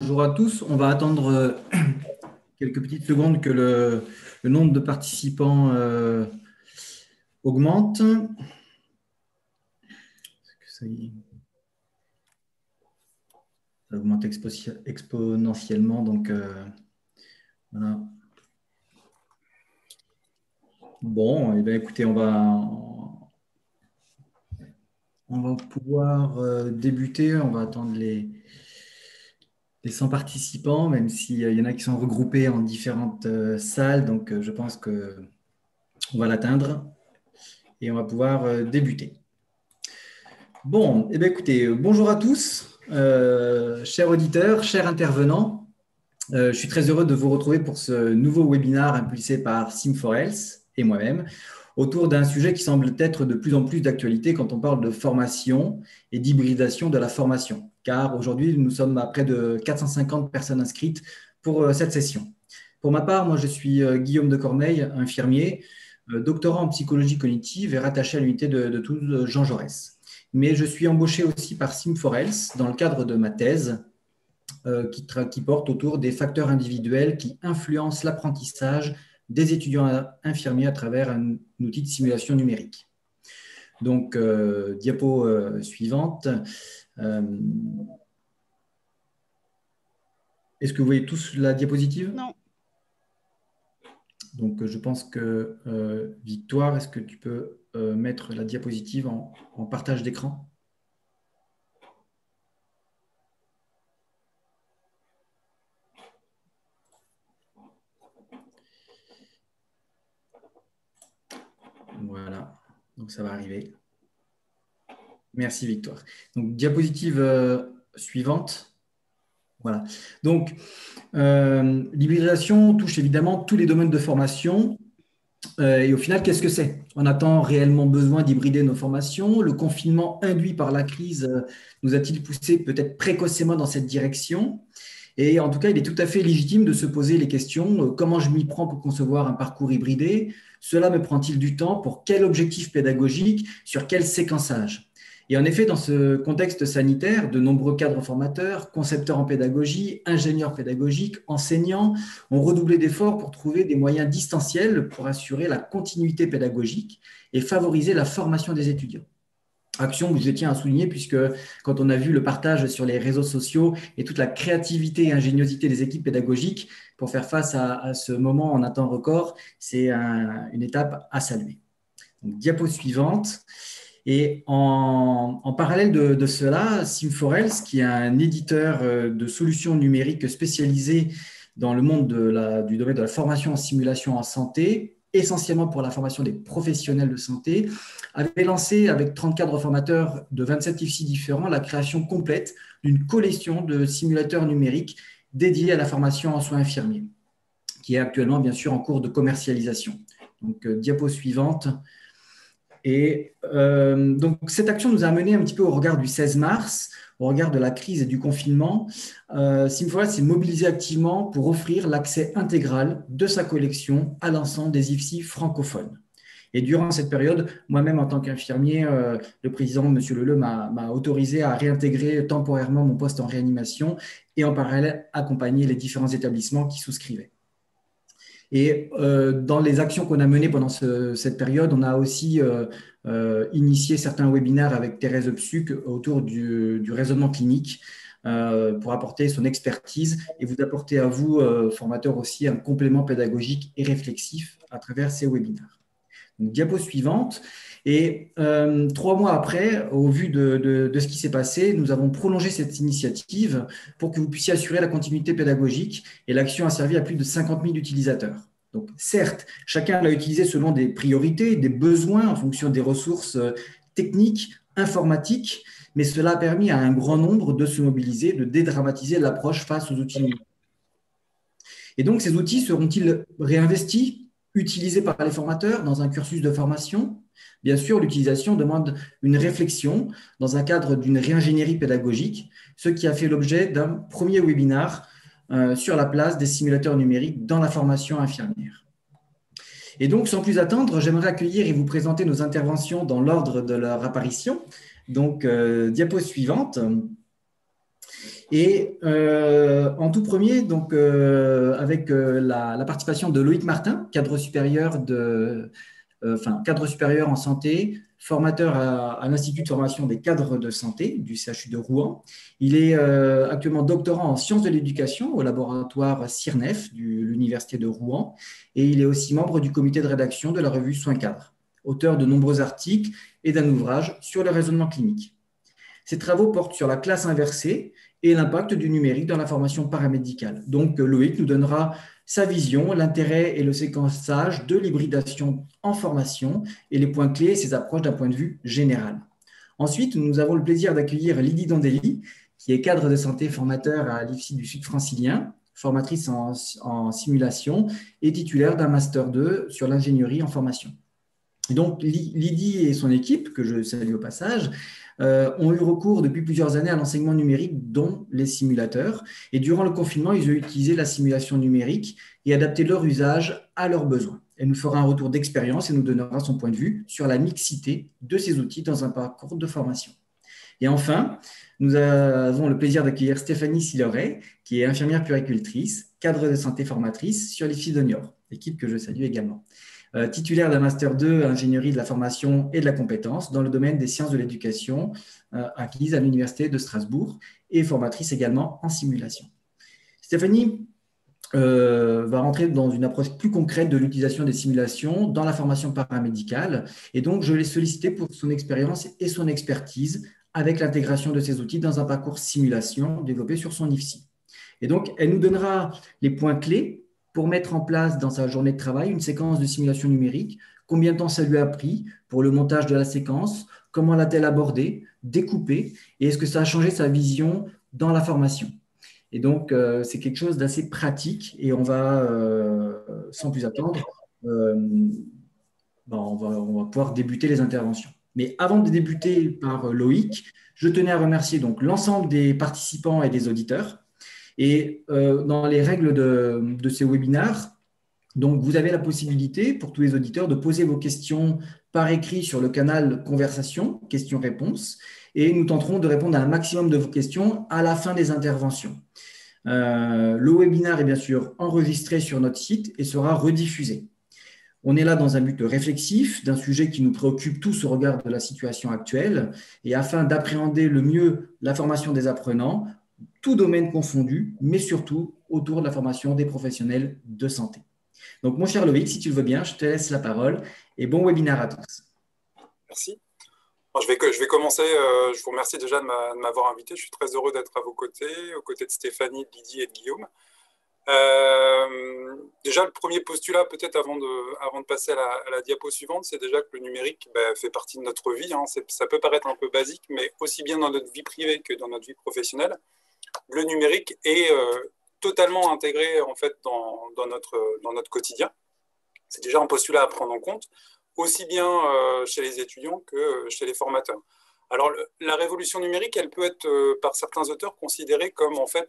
Bonjour à tous. On va attendre quelques petites secondes que le nombre de participants augmente. Ça augmente exponentiellement. Donc, voilà. Bon, eh bien, écoutez, on va pouvoir débuter. On va attendre les 100 participants, même s'il y en a qui sont regroupés en différentes salles. Donc, je pense qu'on va l'atteindre et on va pouvoir débuter. Bon, eh bien, écoutez, bonjour à tous, chers auditeurs, chers intervenants. Je suis très heureux de vous retrouver pour ce nouveau webinaire impulsé par Sim4Health et moi-même autour d'un sujet qui semble être de plus en plus d'actualité quand on parle de formation et d'hybridation de la formation. Car aujourd'hui, nous sommes à près de 450 personnes inscrites pour cette session. Pour ma part, moi, je suis Guillaume de Cormeil, infirmier, doctorant en psychologie cognitive et rattaché à l'unité de Toulouse Jean Jaurès. Mais je suis embauché aussi par Sim4Health dans le cadre de ma thèse qui porte autour des facteurs individuels qui influencent l'apprentissage des étudiants infirmiers à travers un outil de simulation numérique. Donc, diapo suivante. Est-ce que vous voyez tous la diapositive? Non. Donc, je pense que Victoire, est-ce que tu peux mettre la diapositive en partage d'écran? Voilà, donc ça va arriver. Merci Victoire. Donc, diapositive suivante. Voilà. Donc, l'hybridation touche évidemment tous les domaines de formation. Et au final, qu'est-ce que c'est? On a-t-on réellement besoin d'hybrider nos formations? Le confinement induit par la crise nous a-t-il poussé peut-être précocement dans cette direction? Et en tout cas, il est tout à fait légitime de se poser les questions. Comment je m'y prends pour concevoir un parcours hybridé? Cela me prend-il du temps? Pour quel objectif pédagogique? Sur quel séquençage? Et en effet, dans ce contexte sanitaire, de nombreux cadres formateurs, concepteurs en pédagogie, ingénieurs pédagogiques, enseignants ont redoublé d'efforts pour trouver des moyens distanciels pour assurer la continuité pédagogique et favoriser la formation des étudiants. Action que je tiens à souligner puisque quand on a vu le partage sur les réseaux sociaux et toute la créativité et ingéniosité des équipes pédagogiques pour faire face à ce moment en un temps record, c'est une étape à saluer. Donc, diapo suivante. Et en parallèle de cela, Sim4Health, qui est un éditeur de solutions numériques spécialisé dans le monde du domaine de la formation en simulation en santé, essentiellement pour la formation des professionnels de santé, avait lancé avec 30 cadres formateurs de 27 IFSI différents la création complète d'une collection de simulateurs numériques dédiés à la formation en soins infirmiers, qui est actuellement bien sûr en cours de commercialisation. Donc, diapo suivante. Et donc, cette action nous a amené un petit peu au regard du 16 mars, au regard de la crise et du confinement. Sim4Health s'est mobilisé activement pour offrir l'accès intégral de sa collection à l'ensemble des IFSI francophones. Et durant cette période, moi-même, en tant qu'infirmier, le président, M. Leleu, m'a autorisé à réintégrer temporairement mon poste en réanimation et en parallèle accompagner les différents établissements qui souscrivaient. Et dans les actions qu'on a menées pendant cette période, on a aussi initié certains webinaires avec Thérèse Psuc autour du raisonnement clinique pour apporter son expertise et vous apporter à vous, formateurs aussi, un complément pédagogique et réflexif à travers ces webinaires. Donc, diapo suivante. Et 3 mois après, au vu de ce qui s'est passé, nous avons prolongé cette initiative pour que vous puissiez assurer la continuité pédagogique et l'action a servi à plus de 50 000 utilisateurs. Donc, certes, chacun l'a utilisé selon des priorités, des besoins en fonction des ressources techniques, informatiques, mais cela a permis à un grand nombre de se mobiliser, de dédramatiser l'approche face aux outils numériques. Et donc, ces outils seront-ils réinvestis, utilisés par les formateurs dans un cursus de formation? Bien sûr, l'utilisation demande une réflexion dans un cadre d'une réingénierie pédagogique, ce qui a fait l'objet d'un premier webinaire sur la place des simulateurs numériques dans la formation infirmière. Et donc, sans plus attendre, j'aimerais accueillir et vous présenter nos interventions dans l'ordre de leur apparition. Donc, diapo suivante. Et en tout premier, donc, avec la participation de Loïc Martin, cadre supérieur en santé, formateur à l'Institut de formation des cadres de santé du CHU de Rouen. Il est actuellement doctorant en sciences de l'éducation au laboratoire CIRNEF de l'Université de Rouen et il est aussi membre du comité de rédaction de la revue Soins Cadres, auteur de nombreux articles et d'un ouvrage sur le raisonnement clinique. Ses travaux portent sur la classe inversée et l'impact du numérique dans la formation paramédicale. Donc, Loïc nous donnera sa vision, l'intérêt et le séquençage de l'hybridation en formation et les points clés et ses approches d'un point de vue général. Ensuite, nous avons le plaisir d'accueillir Lydie Dandelli, qui est cadre de santé formateur à l'IFSI du Sud francilien, formatrice en simulation et titulaire d'un Master 2 sur l'ingénierie en formation. Et donc, Lydie et son équipe, que je salue au passage, ont eu recours depuis plusieurs années à l'enseignement numérique, dont les simulateurs. Et durant le confinement, ils ont utilisé la simulation numérique et adapté leur usage à leurs besoins. Elle nous fera un retour d'expérience et nous donnera son point de vue sur la mixité de ces outils dans un parcours de formation. Et enfin, nous avons le plaisir d'accueillir Stéphanie Siloret, qui est infirmière puéricultrice, cadre de santé formatrice sur l'IFSI de Niort, équipe que je salue également. Titulaire d'un Master 2 ingénierie de la formation et de la compétence dans le domaine des sciences de l'éducation acquise à l'Université de Strasbourg et formatrice également en simulation. Stéphanie va rentrer dans une approche plus concrète de l'utilisation des simulations dans la formation paramédicale et donc je l'ai sollicité pour son expérience et son expertise avec l'intégration de ces outils dans un parcours simulation développé sur son IFSI. Et donc, elle nous donnera les points clés pour mettre en place dans sa journée de travail une séquence de simulation numérique, combien de temps ça lui a pris pour le montage de la séquence, comment l'a-t-elle abordée, découpée, et est-ce que ça a changé sa vision dans la formation. Et donc, c'est quelque chose d'assez pratique et on va, sans plus attendre, on va pouvoir débuter les interventions. Mais avant de débuter par Loïc, je tenais à remercier donc l'ensemble des participants et des auditeurs. Et dans les règles de ces webinaires, donc vous avez la possibilité pour tous les auditeurs de poser vos questions par écrit sur le canal conversation, questions-réponses, et nous tenterons de répondre à un maximum de vos questions à la fin des interventions. Le webinaire est bien sûr enregistré sur notre site et sera rediffusé. On est là dans un but réflexif, d'un sujet qui nous préoccupe tous au regard de la situation actuelle, et afin d'appréhender le mieux la formation des apprenants, tout domaine confondu, mais surtout autour de la formation des professionnels de santé. Donc, mon cher Loïc, si tu le veux bien, je te laisse la parole et bon webinaire à tous. Merci. Alors, je vais commencer. Je vous remercie déjà de m'avoir invité. Je suis très heureux d'être à vos côtés, aux côtés de Stéphanie, de Lydie et de Guillaume. Déjà, le premier postulat, peut-être avant de passer à la diapo suivante, c'est déjà que le numérique fait partie de notre vie. Hein. Ça peut paraître un peu basique, mais aussi bien dans notre vie privée que dans notre vie professionnelle, le numérique est totalement intégré en fait, dans notre quotidien. C'est déjà un postulat à prendre en compte, aussi bien chez les étudiants que chez les formateurs. Alors, la révolution numérique, elle peut être, par certains auteurs, considérée comme en fait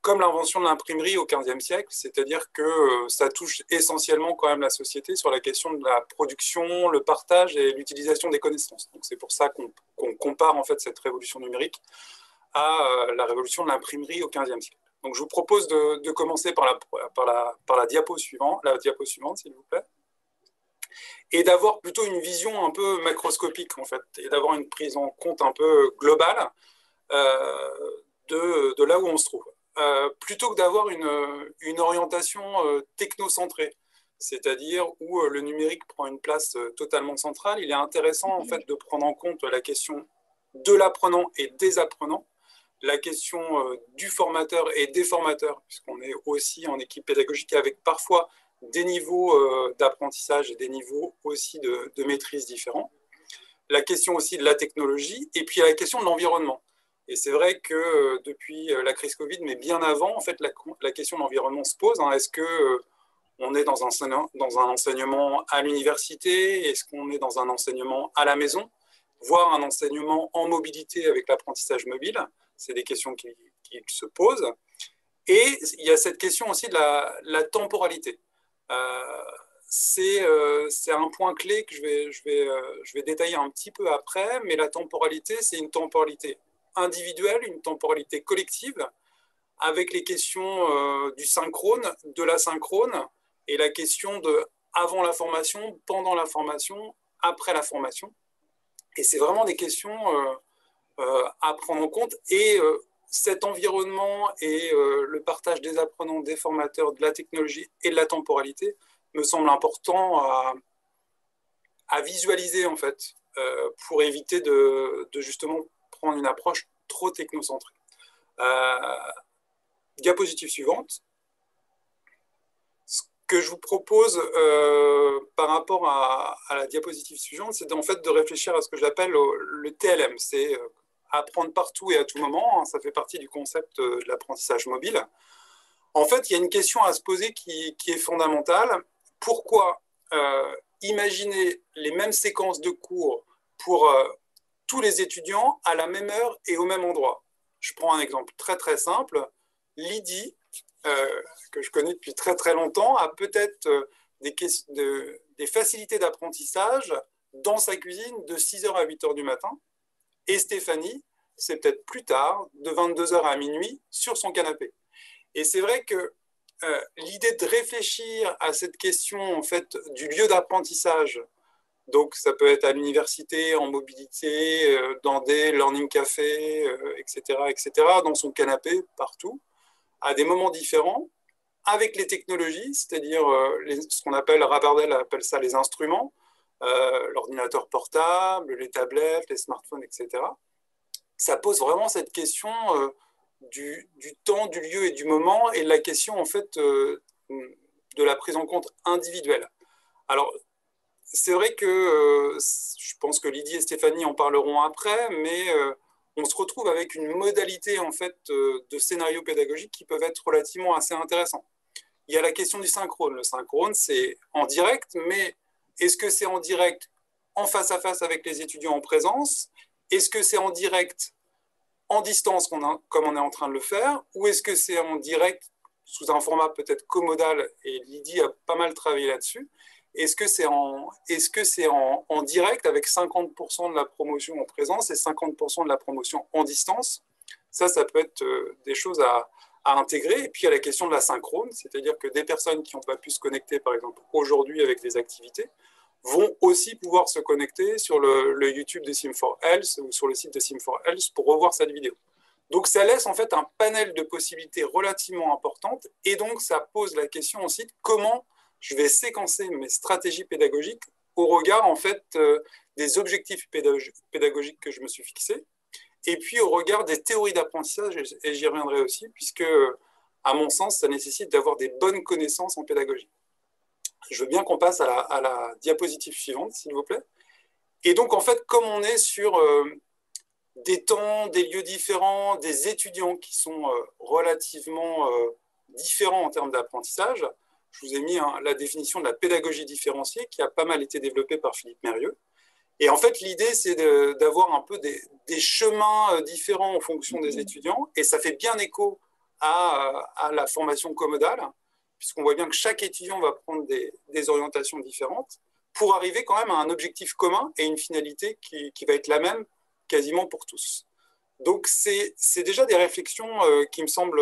comme l'invention de l'imprimerie au XVe siècle, c'est-à-dire que ça touche essentiellement quand même la société sur la question de la production, le partage et l'utilisation des connaissances. Donc c'est pour ça qu'on compare en fait cette révolution numérique à la révolution de l'imprimerie au XVe siècle. Donc je vous propose de commencer par la diapo suivante, s'il vous plaît, et d'avoir plutôt une vision un peu macroscopique en fait, et d'avoir une prise en compte un peu globale de là où on se trouve. Plutôt que d'avoir une orientation technocentrée, c'est-à-dire où le numérique prend une place totalement centrale, il est intéressant en fait de prendre en compte la question de l'apprenant et des apprenants, la question du formateur et des formateurs, puisqu'on est aussi en équipe pédagogique avec parfois des niveaux d'apprentissage et des niveaux aussi de maîtrise différents, la question aussi de la technologie et puis la question de l'environnement. Et c'est vrai que depuis la crise Covid, mais bien avant, en fait, la question de l'environnement se pose. Hein. Est-ce qu'on est dans un enseignement à l'université? Est-ce qu'on est dans un enseignement à la maison? Voire un enseignement en mobilité avec l'apprentissage mobile? C'est des questions qui se posent. Et il y a cette question aussi de la temporalité. C'est un point clé que je vais détailler un petit peu après, mais la temporalité, c'est une temporalité individuelle, une temporalité collective, avec les questions du synchrone, de l'asynchrone, et la question de avant la formation, pendant la formation, après la formation. Et c'est vraiment des questions à prendre en compte. Et cet environnement et le partage des apprenants, des formateurs, de la technologie et de la temporalité me semble important à visualiser, en fait, pour éviter de justement prendre une approche trop technocentrée. Diapositive suivante. Ce que je vous propose par rapport à la diapositive suivante, c'est en fait de réfléchir à ce que j'appelle le TLM. C'est apprendre partout et à tout moment. Ça fait partie du concept de l'apprentissage mobile. En fait, il y a une question à se poser qui est fondamentale. Pourquoi imaginer les mêmes séquences de cours pour tous les étudiants à la même heure et au même endroit? Je prends un exemple très très simple. Lydie, que je connais depuis très très longtemps, a peut-être des facilités d'apprentissage dans sa cuisine de 6h à 8h du matin. Et Stéphanie, c'est peut-être plus tard, de 22h à minuit, sur son canapé. Et c'est vrai que l'idée de réfléchir à cette question en fait, du lieu d'apprentissage, donc ça peut être à l'université, en mobilité, dans des learning cafés, etc., dans son canapé, partout, à des moments différents, avec les technologies, c'est-à-dire ce qu'on appelle, Rabardel appelle ça les instruments, l'ordinateur portable, les tablettes, les smartphones, etc. Ça pose vraiment cette question du temps, du lieu et du moment, et la question en fait de la prise en compte individuelle. Alors, c'est vrai que je pense que Lydie et Stéphanie en parleront après, mais on se retrouve avec une modalité en fait de scénarios pédagogiques qui peuvent être relativement assez intéressants. Il y a la question du synchrone. Le synchrone, c'est en direct, mais est-ce que c'est en direct en face à face avec les étudiants en présence? Est-ce que c'est en direct en distance comme on est en train de le faire? Ou est-ce que c'est en direct sous un format peut-être commodal? Et Lydie a pas mal travaillé là-dessus. Est-ce que c'est en direct avec 50% de la promotion en présence et 50% de la promotion en distance? Ça peut être des choses à intégrer. Et puis il y a la question de la synchrone, c'est-à-dire que des personnes qui n'ont pas pu se connecter, par exemple, aujourd'hui avec des activités, vont aussi pouvoir se connecter sur le YouTube de Sim4Health ou sur le site de Sim4Health pour revoir cette vidéo. Donc ça laisse en fait un panel de possibilités relativement importantes et donc ça pose la question aussi de comment je vais séquencer mes stratégies pédagogiques au regard en fait des objectifs pédagogiques que je me suis fixés et puis au regard des théories d'apprentissage, et j'y reviendrai aussi, puisque à mon sens, ça nécessite d'avoir des bonnes connaissances en pédagogie. Je veux bien qu'on passe à la diapositive suivante, s'il vous plaît. Et donc, en fait, comme on est sur des temps, des lieux différents, des étudiants qui sont relativement différents en termes d'apprentissage, je vous ai mis la définition de la pédagogie différenciée qui a pas mal été développée par Philippe Mérieux. Et en fait, l'idée, c'est d'avoir un peu des chemins différents en fonction des étudiants. Et ça fait bien écho à la formation commodale, puisqu'on voit bien que chaque étudiant va prendre des orientations différentes pour arriver quand même à un objectif commun et une finalité qui va être la même quasiment pour tous. Donc, c'est déjà des réflexions qui me semblent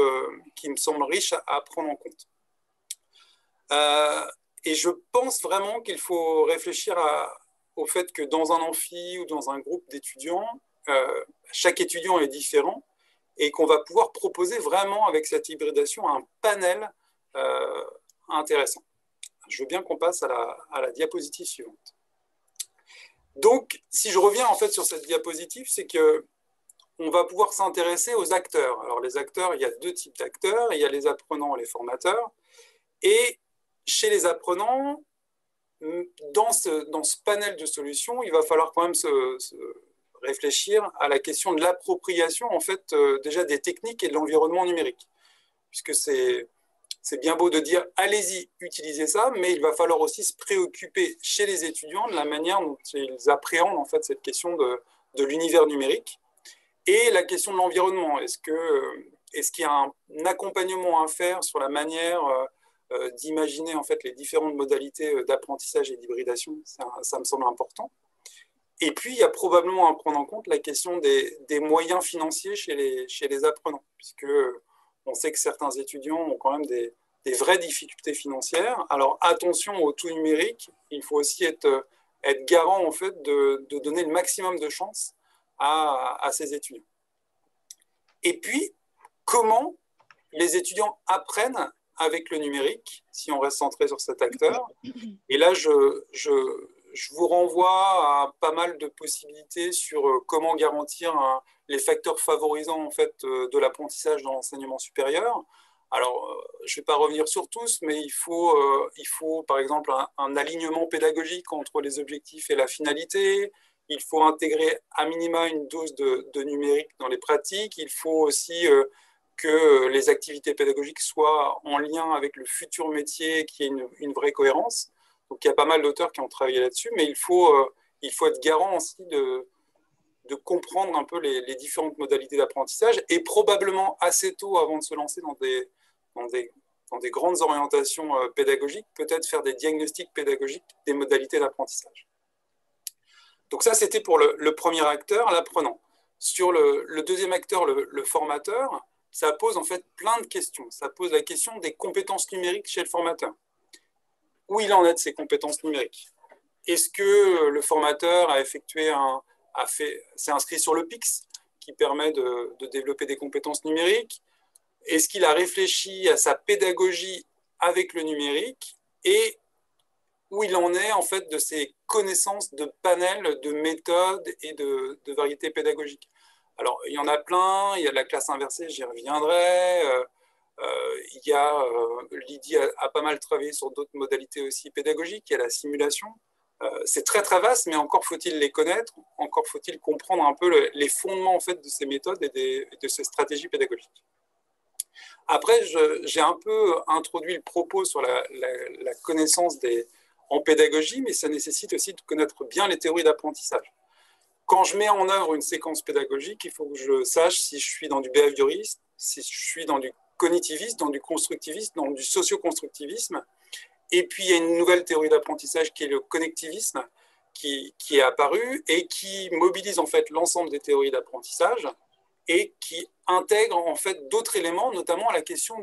riches à prendre en compte. Et je pense vraiment qu'il faut réfléchir au fait que dans un amphi ou dans un groupe d'étudiants, chaque étudiant est différent et qu'on va pouvoir proposer vraiment avec cette hybridation un panel intéressant. Je veux bien qu'on passe à la diapositive suivante. Donc, si je reviens en fait sur cette diapositive, c'est qu'on va pouvoir s'intéresser aux acteurs. Alors, les acteurs, il y a deux types d'acteurs. Il y a les apprenants et les formateurs. Et chez les apprenants, dans ce panel de solutions, il va falloir quand même se réfléchir à la question de l'appropriation en fait déjà des techniques et de l'environnement numérique, puisque c'est bien beau de dire allez-y, utilisez ça, mais il va falloir aussi se préoccuper chez les étudiants de la manière dont ils appréhendent en fait cette question de l'univers numérique et la question de l'environnement. Est-ce qu'il y a un accompagnement à faire sur la manière d'imaginer en fait les différentes modalités d'apprentissage et d'hybridation? Ça me semble important. Et puis, il y a probablement à prendre en compte la question des moyens financiers chez les apprenants, puisque on sait que certains étudiants ont quand même des vraies difficultés financières. Alors, attention au tout numérique, il faut aussi être garant en fait, de donner le maximum de chances à ces étudiants. Et puis, comment les étudiants apprennent avec le numérique, si on reste centré sur cet acteur. Et là, je vous renvoie à pas mal de possibilités sur comment garantir les facteurs favorisants en fait, de l'apprentissage dans l'enseignement supérieur. Alors, je ne vais pas revenir sur tous, mais il faut par exemple, un alignement pédagogique entre les objectifs et la finalité. Il faut intégrer à minima une dose de numérique dans les pratiques. Il faut aussi que les activités pédagogiques soient en lien avec le futur métier, qu'il y ait une vraie cohérence. Donc, il y a pas mal d'auteurs qui ont travaillé là-dessus, mais il faut être garant aussi de comprendre un peu les différentes modalités d'apprentissage et probablement assez tôt, avant de se lancer dans des grandes orientations pédagogiques, peut-être faire des diagnostics pédagogiques des modalités d'apprentissage. Donc ça, c'était pour le premier acteur, l'apprenant. Sur le deuxième acteur, le formateur, ça pose en fait plein de questions. Ça pose la question des compétences numériques chez le formateur. Où il en est de ses compétences numériques? Est-ce que le formateur s'est inscrit sur le PIX, qui permet de développer des compétences numériques? Est-ce qu'il a réfléchi à sa pédagogie avec le numérique? Et où il en est en fait de ses connaissances de panel, de méthodes et de variétés pédagogiques? Alors, il y en a plein, il y a la classe inversée, j'y reviendrai. Lydie a pas mal travaillé sur d'autres modalités aussi pédagogiques, il y a la simulation. C'est très très vaste, mais encore faut-il les connaître, encore faut-il comprendre un peu les fondements en fait, de ces méthodes et de ces stratégies pédagogiques. Après, j'ai un peu introduit le propos sur la connaissance en pédagogie, mais ça nécessite aussi de connaître bien les théories d'apprentissage. Quand je mets en œuvre une séquence pédagogique, il faut que je sache si je suis dans du behaviorisme, si je suis dans du cognitivisme, dans du constructivisme, dans du socio-constructivisme. Et puis, il y a une nouvelle théorie d'apprentissage qui est le connectivisme, qui est apparue et qui mobilise en fait l'ensemble des théories d'apprentissage et qui intègre en fait d'autres éléments, notamment la question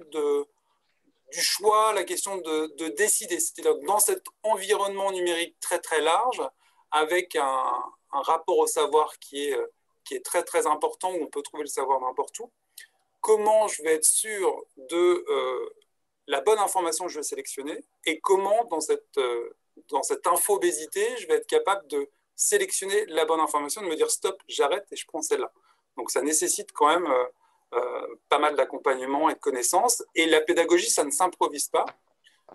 du choix, la question de décider. C'est-à-dire que dans cet environnement numérique très très large, avec un rapport au savoir qui est très très important, où on peut trouver le savoir n'importe où, comment je vais être sûr de la bonne information que je vais sélectionner et comment dans cette infobésité, je vais être capable de sélectionner la bonne information, de me dire stop, j'arrête et je prends celle-là. Donc ça nécessite quand même pas mal d'accompagnement et de connaissances. Et la pédagogie, ça ne s'improvise pas,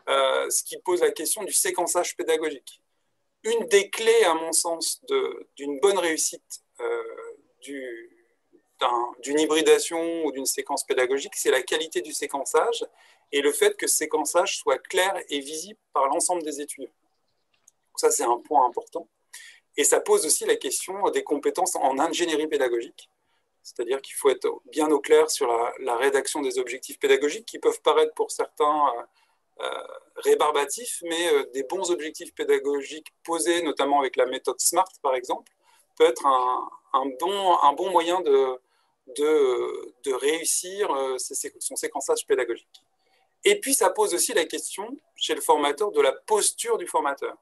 ce qui pose la question du séquençage pédagogique. Une des clés, à mon sens, d'une bonne réussite d'une hybridation ou d'une séquence pédagogique, c'est la qualité du séquençage et le fait que ce séquençage soit clair et visible par l'ensemble des étudiants. Donc ça, c'est un point important. Et ça pose aussi la question des compétences en ingénierie pédagogique, c'est-à-dire qu'il faut être bien au clair sur la rédaction des objectifs pédagogiques qui peuvent paraître pour certains rébarbatifs, mais des bons objectifs pédagogiques posés, notamment avec la méthode SMART, par exemple, peut être un bon moyen de réussir son séquençage pédagogique. Et puis, ça pose aussi la question, chez le formateur, de la posture du formateur.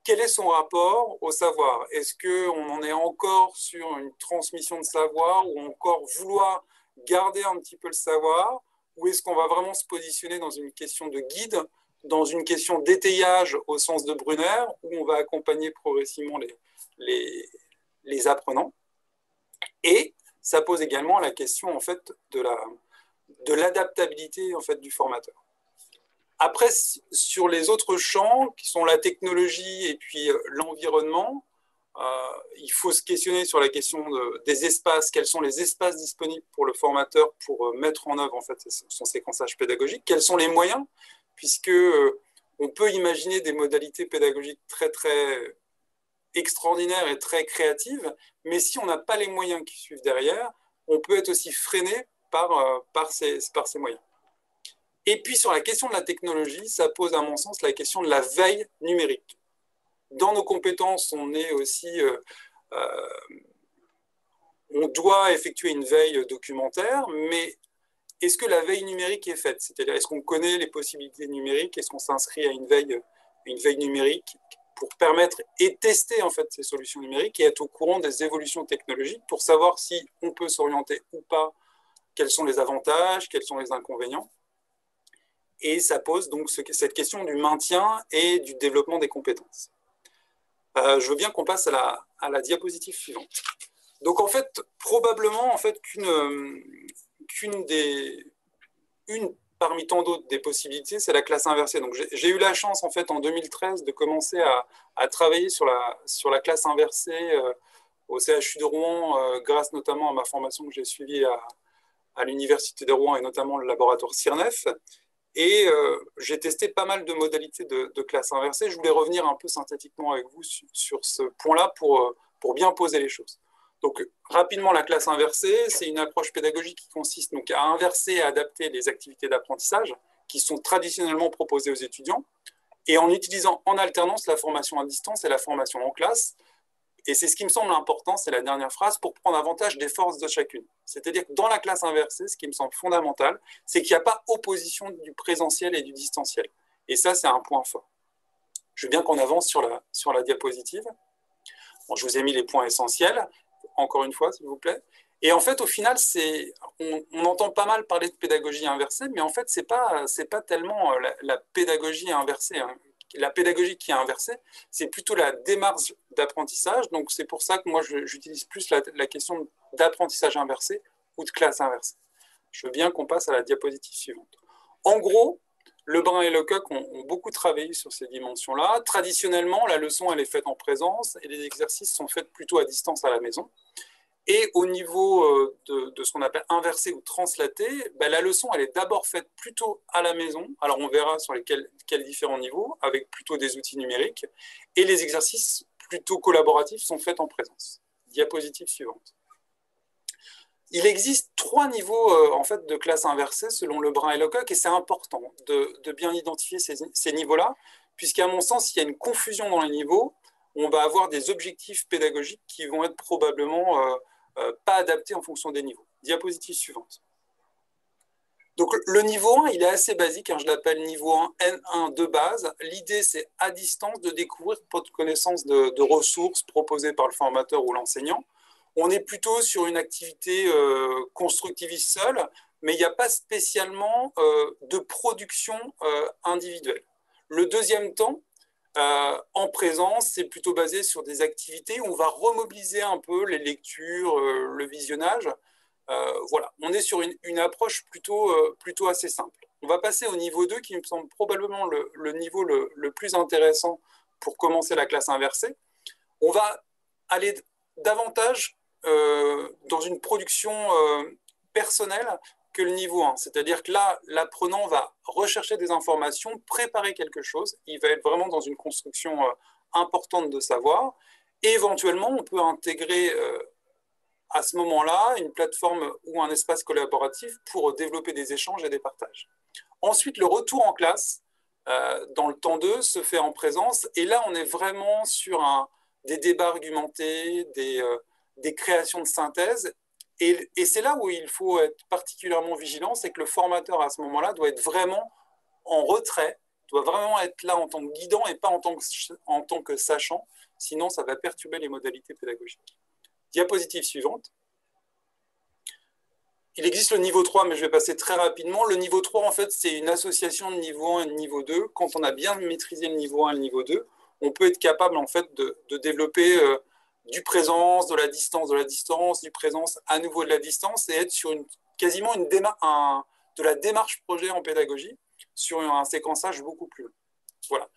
Quel est son rapport au savoir? Est-ce qu'on en est encore sur une transmission de savoir ou encore vouloir garder un petit peu le savoir? Ou est-ce qu'on va vraiment se positionner dans une question de guide, dans une question d'étayage au sens de Brunner, où on va accompagner progressivement les apprenants? Et ça pose également la question en fait, de l'adaptabilité en fait, du formateur. Après, sur les autres champs, qui sont la technologie et puis l'environnement, il faut se questionner sur la question des espaces. Quels sont les espaces disponibles pour le formateur pour mettre en œuvre en fait, son séquençage pédagogique? Quels sont les moyens? Puisque on peut imaginer des modalités pédagogiques très, très extraordinaires et très créatives, mais si on n'a pas les moyens qui suivent derrière, on peut être aussi freiné par ces moyens. Et puis, sur la question de la technologie, ça pose, à mon sens, la question de la veille numérique. Dans nos compétences, on est aussi On doit effectuer une veille documentaire, mais est-ce que la veille numérique est faite? C'est-à-dire, est-ce qu'on connaît les possibilités numériques? Est-ce qu'on s'inscrit à une veille numérique pour permettre et tester en fait ces solutions numériques et être au courant des évolutions technologiques pour savoir si on peut s'orienter ou pas, quels sont les avantages, quels sont les inconvénients? Et ça pose donc cette question du maintien et du développement des compétences. Je veux bien qu'on passe à la diapositive suivante. Donc en fait, probablement en fait une parmi tant d'autres des possibilités, c'est la classe inversée. Donc j'ai eu la chance en fait en 2013 de commencer à travailler sur la classe inversée au CHU de Rouen, grâce notamment à ma formation que j'ai suivie à l'Université de Rouen et notamment le laboratoire CIRNEF. Et j'ai testé pas mal de modalités de classe inversée. Je voulais revenir un peu synthétiquement avec vous sur ce point-là pour bien poser les choses. Donc, rapidement, la classe inversée, c'est une approche pédagogique qui consiste donc à inverser et à adapter les activités d'apprentissage qui sont traditionnellement proposées aux étudiants et en utilisant en alternance la formation à distance et la formation en classe. Et c'est ce qui me semble important, c'est la dernière phrase, pour prendre avantage des forces de chacune. C'est-à-dire que dans la classe inversée, ce qui me semble fondamental, c'est qu'il n'y a pas opposition du présentiel et du distanciel. Et ça, c'est un point fort. Je veux bien qu'on avance sur la diapositive. Bon, je vous ai mis les points essentiels, encore une fois, s'il vous plaît. Et en fait, au final, on entend pas mal parler de pédagogie inversée, mais en fait, c'est pas tellement la pédagogie inversée, hein. La pédagogie qui est inversée, c'est plutôt la démarche d'apprentissage. Donc, c'est pour ça que moi, j'utilise plus la question d'apprentissage inversé ou de classe inversée. Je veux bien qu'on passe à la diapositive suivante. En gros, Lebrun et Lecoq ont beaucoup travaillé sur ces dimensions-là. Traditionnellement, la leçon, elle est faite en présence et les exercices sont faits plutôt à distance à la maison. Et au niveau de ce qu'on appelle inversé ou translaté, ben, la leçon, elle est d'abord faite plutôt à la maison. Alors, on verra sur quels différents niveaux, avec plutôt des outils numériques. Et les exercices plutôt collaboratifs sont faits en présence. Diapositive suivante. Il existe 3 niveaux en fait, de classe inversée selon Lebrun et Lecoq, et c'est important de bien identifier ces niveaux-là, puisqu'à mon sens, il y a une confusion dans les niveaux. On va avoir des objectifs pédagogiques qui vont être probablement pas adaptés en fonction des niveaux. Diapositive suivante. Donc le niveau 1, il est assez basique, hein, je l'appelle niveau 1, N1 de base. L'idée, c'est à distance de découvrir votre connaissance de ressources proposées par le formateur ou l'enseignant. On est plutôt sur une activité constructiviste seule, mais il n'y a pas spécialement de production individuelle. Le deuxième temps, en présence, c'est plutôt basé sur des activités où on va remobiliser un peu les lectures, le visionnage. Voilà, on est sur une approche plutôt assez simple. On va passer au niveau 2, qui me semble probablement le niveau le plus intéressant pour commencer la classe inversée. On va aller davantage dans une production personnelle que le niveau 1. C'est-à-dire que là, l'apprenant va rechercher des informations, préparer quelque chose. Il va être vraiment dans une construction importante de savoir. Et éventuellement, on peut intégrer à ce moment-là une plateforme ou un espace collaboratif pour développer des échanges et des partages. Ensuite, le retour en classe, dans le temps 2, se fait en présence. Et là, on est vraiment sur des débats argumentés, des créations de synthèse. Et c'est là où il faut être particulièrement vigilant, c'est que le formateur à ce moment-là doit être vraiment en retrait, doit vraiment être là en tant que guidant et pas en tant que sachant, sinon ça va perturber les modalités pédagogiques. Diapositive suivante. Il existe le niveau 3, mais je vais passer très rapidement. Le niveau 3, en fait, c'est une association de niveau 1 et de niveau 2. Quand on a bien maîtrisé le niveau 1 et le niveau 2, on peut être capable en fait, de développer du présence, de la distance, du présence, à nouveau de la distance, et être sur quasiment de la démarche projet en pédagogie, sur un séquençage beaucoup plus long. Voilà.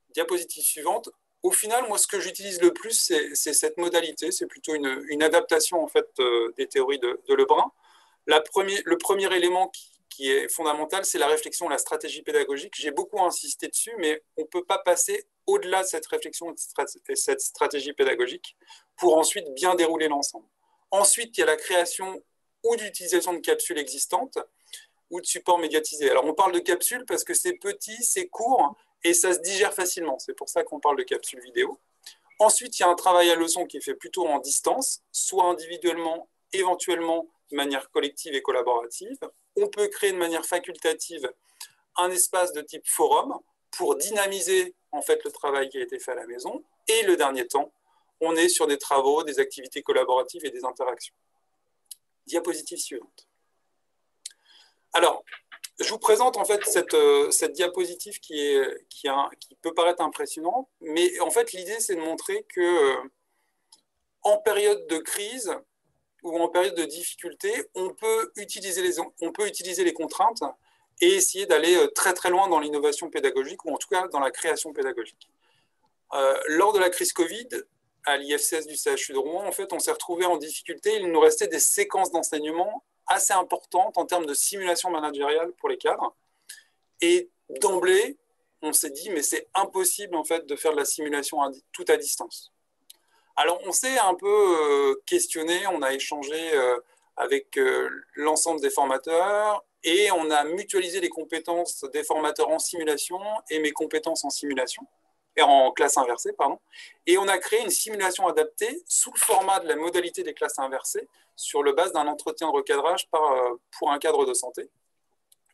Diapositive suivante. Au final, moi, ce que j'utilise le plus, c'est cette modalité. C'est plutôt une adaptation en fait, des théories de Lebrun. Le premier élément qui est fondamental, c'est la réflexion, la stratégie pédagogique. J'ai beaucoup insisté dessus, mais on ne peut pas passer au-delà de cette réflexion et cette stratégie pédagogique pour ensuite bien dérouler l'ensemble. Ensuite, il y a la création ou d'utilisation de capsules existantes ou de supports médiatisés. Alors, on parle de capsules parce que c'est petit, c'est court et ça se digère facilement. C'est pour ça qu'on parle de capsules vidéo. Ensuite, il y a un travail à leçon qui est fait plutôt en distance, soit individuellement, éventuellement de manière collective et collaborative. On peut créer de manière facultative un espace de type forum pour dynamiser en fait le travail qui a été fait à la maison. Et le dernier temps, on est sur des travaux, des activités collaboratives et des interactions. Diapositive suivante. Alors, je vous présente en fait cette diapositive qui peut paraître impressionnante, mais en fait l'idée c'est de montrer que en période de crise ou en période de difficulté, on peut utiliser les contraintes et essayer d'aller très très loin dans l'innovation pédagogique ou en tout cas dans la création pédagogique. Lors de la crise Covid, à l'IF16 du CHU de Rouen, en fait, on s'est retrouvé en difficulté. Il nous restait des séquences d'enseignement assez importantes en termes de simulation managériale pour les cadres. Et d'emblée, on s'est dit, mais c'est impossible en fait de faire de la simulation tout à distance. Alors, on s'est un peu questionné, on a échangé avec l'ensemble des formateurs et on a mutualisé les compétences des formateurs en simulation et mes compétences en simulation, et en classe inversée, pardon. Et on a créé une simulation adaptée sous le format de la modalité des classes inversées sur le base d'un entretien de recadrage pour un cadre de santé.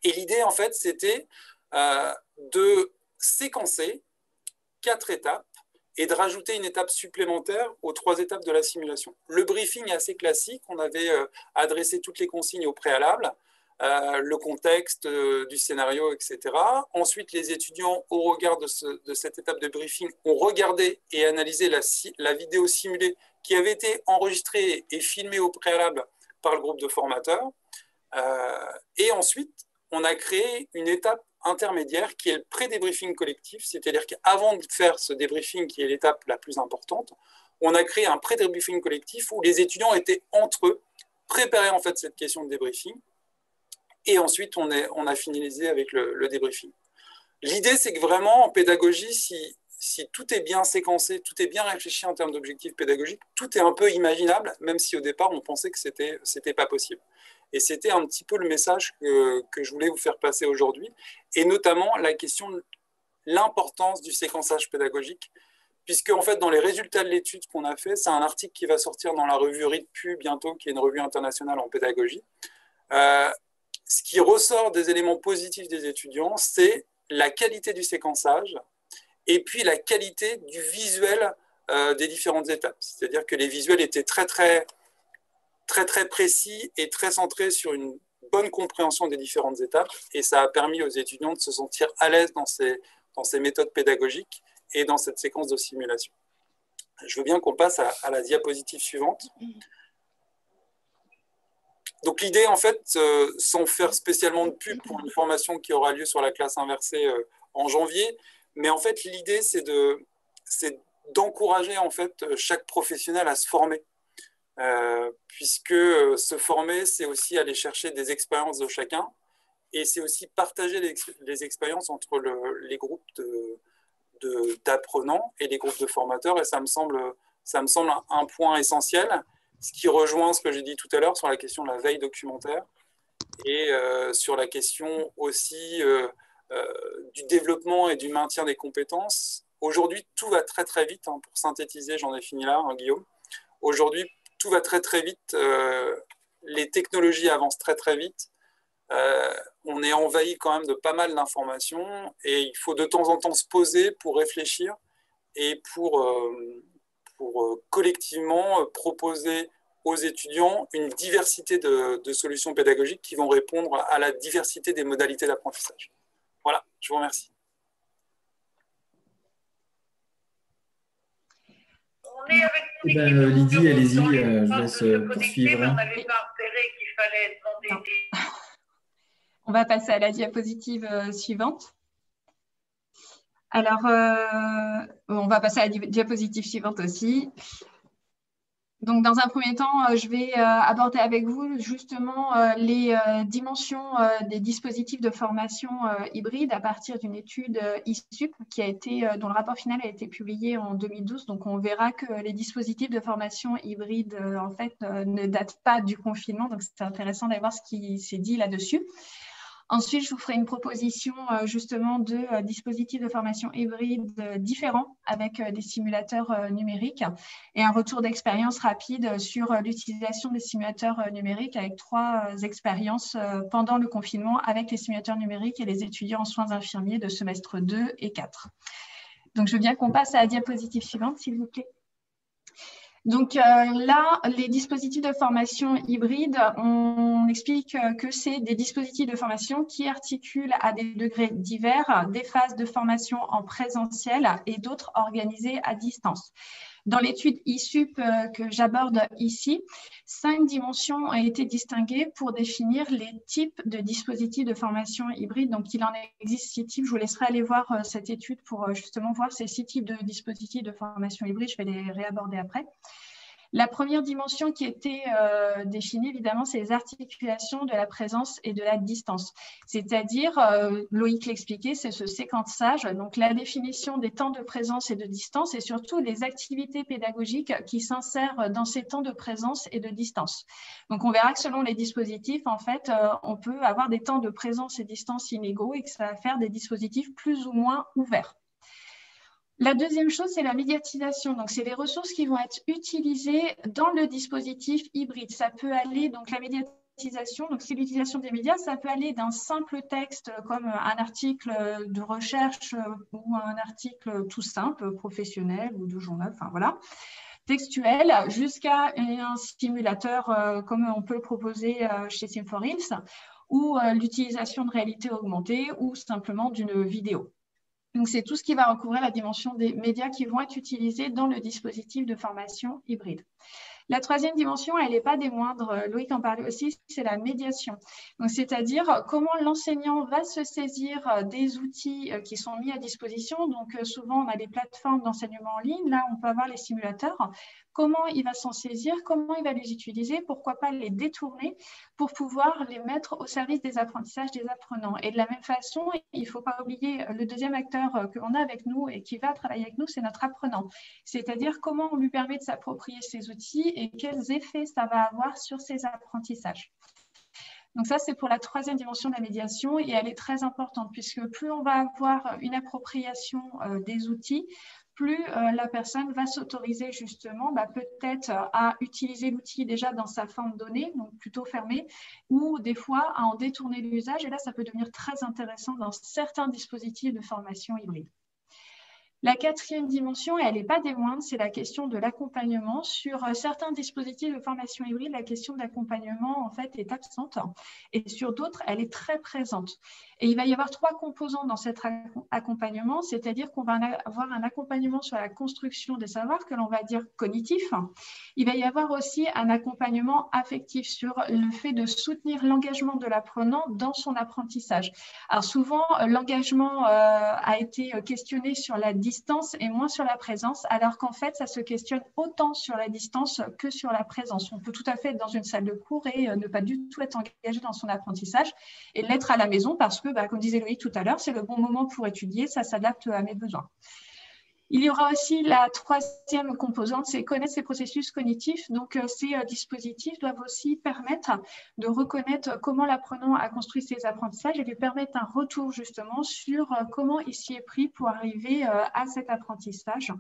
Et l'idée, en fait, c'était de séquencer 4 étapes et de rajouter une étape supplémentaire aux 3 étapes de la simulation. Le briefing est assez classique, on avait adressé toutes les consignes au préalable, le contexte du scénario, etc. Ensuite, les étudiants, au regard de cette étape de briefing, ont regardé et analysé la vidéo simulée qui avait été enregistrée et filmée au préalable par le groupe de formateurs. Et ensuite, on a créé une étape intermédiaire qui est le pré-débriefing collectif, c'est-à-dire qu'avant de faire ce débriefing qui est l'étape la plus importante, on a créé un pré-débriefing collectif où les étudiants étaient entre eux, préparaient en fait cette question de débriefing, et ensuite on a finalisé avec le débriefing. L'idée, c'est que vraiment en pédagogie, si tout est bien séquencé, tout est bien réfléchi en termes d'objectifs pédagogiques, tout est un peu imaginable, même si au départ on pensait que c'était pas possible. Et c'était un petit peu le message que je voulais vous faire passer aujourd'hui, et notamment la question de l'importance du séquençage pédagogique, puisque en fait dans les résultats de l'étude qu'on a fait, c'est un article qui va sortir dans la revue RIDPU bientôt, qui est une revue internationale en pédagogie. Ce qui ressort des éléments positifs des étudiants, c'est la qualité du séquençage et puis la qualité du visuel des différentes étapes. C'est-à-dire que les visuels étaient très précis et très centrés sur une bonne compréhension des différentes étapes, et ça a permis aux étudiants de se sentir à l'aise dans ces méthodes pédagogiques et dans cette séquence de simulation. Je veux bien qu'on passe à la diapositive suivante. Donc l'idée, en fait, sans faire spécialement de pub pour une formation qui aura lieu sur la classe inversée en janvier, mais en fait l'idée, c'est d'encourager en fait chaque professionnel à se former. Puisque se former, c'est aussi aller chercher des expériences de chacun, et c'est aussi partager les expériences entre les groupes d'apprenants et les groupes de formateurs, et ça me semble un point essentiel, ce qui rejoint ce que j'ai dit tout à l'heure sur la question de la veille documentaire et sur la question aussi du développement et du maintien des compétences. Aujourd'hui, tout va très très vite, hein, pour synthétiser, j'en ai fini là, hein, Guillaume. Aujourd'hui, tout va très très vite, les technologies avancent très très vite, on est envahi quand même de pas mal d'informations, et il faut de temps en temps se poser pour réfléchir et pour collectivement proposer aux étudiants une diversité de solutions pédagogiques qui vont répondre à la diversité des modalités d'apprentissage. Voilà, je vous remercie. Lydie, allez-y, je vous laisse poursuivre. On va passer à la diapositive suivante. Alors, on va passer à la diapositive suivante aussi. Donc, dans un premier temps, je vais aborder avec vous justement les dimensions des dispositifs de formation hybride à partir d'une étude ISUP dont le rapport final a été publié en 2012. Donc, on verra que les dispositifs de formation hybride, en fait, ne datent pas du confinement. Donc, c'est intéressant d'aller voir ce qui s'est dit là-dessus. Ensuite, je vous ferai une proposition justement de dispositifs de formation hybride différents avec des simulateurs numériques et un retour d'expérience rapide sur l'utilisation des simulateurs numériques avec 3 expériences pendant le confinement avec les simulateurs numériques et les étudiants en soins infirmiers de semestre 2 et 4. Donc, je veux bien qu'on passe à la diapositive suivante, s'il vous plaît. Donc là, les dispositifs de formation hybride, on explique que c'est des dispositifs de formation qui articulent à des degrés divers des phases de formation en présentiel et d'autres organisées à distance. Dans l'étude ISUP que j'aborde ici, 5 dimensions ont été distinguées pour définir les types de dispositifs de formation hybride. Donc, il en existe 6 types. Je vous laisserai aller voir cette étude pour justement voir ces 6 types de dispositifs de formation hybride. Je vais les réaborder après. La première dimension qui était définie, évidemment, c'est les articulations de la présence et de la distance. C'est-à-dire, Loïc l'expliquait, c'est ce séquençage, donc la définition des temps de présence et de distance et surtout les activités pédagogiques qui s'insèrent dans ces temps de présence et de distance. Donc, on verra que selon les dispositifs, en fait, on peut avoir des temps de présence et de distance inégaux et que ça va faire des dispositifs plus ou moins ouverts. La deuxième chose, c'est la médiatisation. Donc, c'est les ressources qui vont être utilisées dans le dispositif hybride. Ça peut aller, donc la médiatisation, donc c'est l'utilisation des médias, ça peut aller d'un simple texte comme un article de recherche ou un article tout simple, professionnel ou de journal, enfin voilà, textuel, jusqu'à un simulateur comme on peut le proposer chez Sim4Hills, ou l'utilisation de réalité augmentée ou simplement d'une vidéo. Donc, c'est tout ce qui va recouvrir la dimension des médias qui vont être utilisés dans le dispositif de formation hybride. La troisième dimension, elle n'est pas des moindres, Loïc en parlait aussi, c'est la médiation. Donc, c'est-à-dire comment l'enseignant va se saisir des outils qui sont mis à disposition. Donc, souvent, on a des plateformes d'enseignement en ligne. Là, on peut avoir les simulateurs. Comment il va s'en saisir, comment il va les utiliser, pourquoi pas les détourner pour pouvoir les mettre au service des apprentissages des apprenants. Et de la même façon, il ne faut pas oublier le deuxième acteur que l'on a avec nous et qui va travailler avec nous, c'est notre apprenant. C'est-à-dire comment on lui permet de s'approprier ces outils et quels effets ça va avoir sur ses apprentissages. Donc ça, c'est pour la troisième dimension de la médiation et elle est très importante puisque plus on va avoir une appropriation des outils, plus la personne va s'autoriser justement peut-être à utiliser l'outil déjà dans sa forme donnée, donc plutôt fermée, ou des fois à en détourner l'usage. Et là, ça peut devenir très intéressant dans certains dispositifs de formation hybride. La quatrième dimension, et elle n'est pas des moindres, c'est la question de l'accompagnement. Sur certains dispositifs de formation hybride, la question de l'accompagnement, en fait, est absente. Et sur d'autres, elle est très présente. Et il va y avoir 3 composants dans cet accompagnement, c'est-à-dire qu'on va avoir un accompagnement sur la construction des savoirs, que l'on va dire cognitif. Il va y avoir aussi un accompagnement affectif sur le fait de soutenir l'engagement de l'apprenant dans son apprentissage. Alors souvent, l'engagement a été questionné sur la distance et moins sur la présence, alors qu'en fait, ça se questionne autant sur la distance que sur la présence. On peut tout à fait être dans une salle de cours et ne pas du tout être engagé dans son apprentissage et l'être à la maison parce que, comme disait Loïc tout à l'heure, c'est le bon moment pour étudier, ça s'adapte à mes besoins. Il y aura aussi la troisième composante, c'est connaître ces processus cognitifs. Donc, ces dispositifs doivent aussi permettre de reconnaître comment l'apprenant a construit ses apprentissages et lui permettre un retour justement sur comment il s'y est pris pour arriver à cet apprentissage.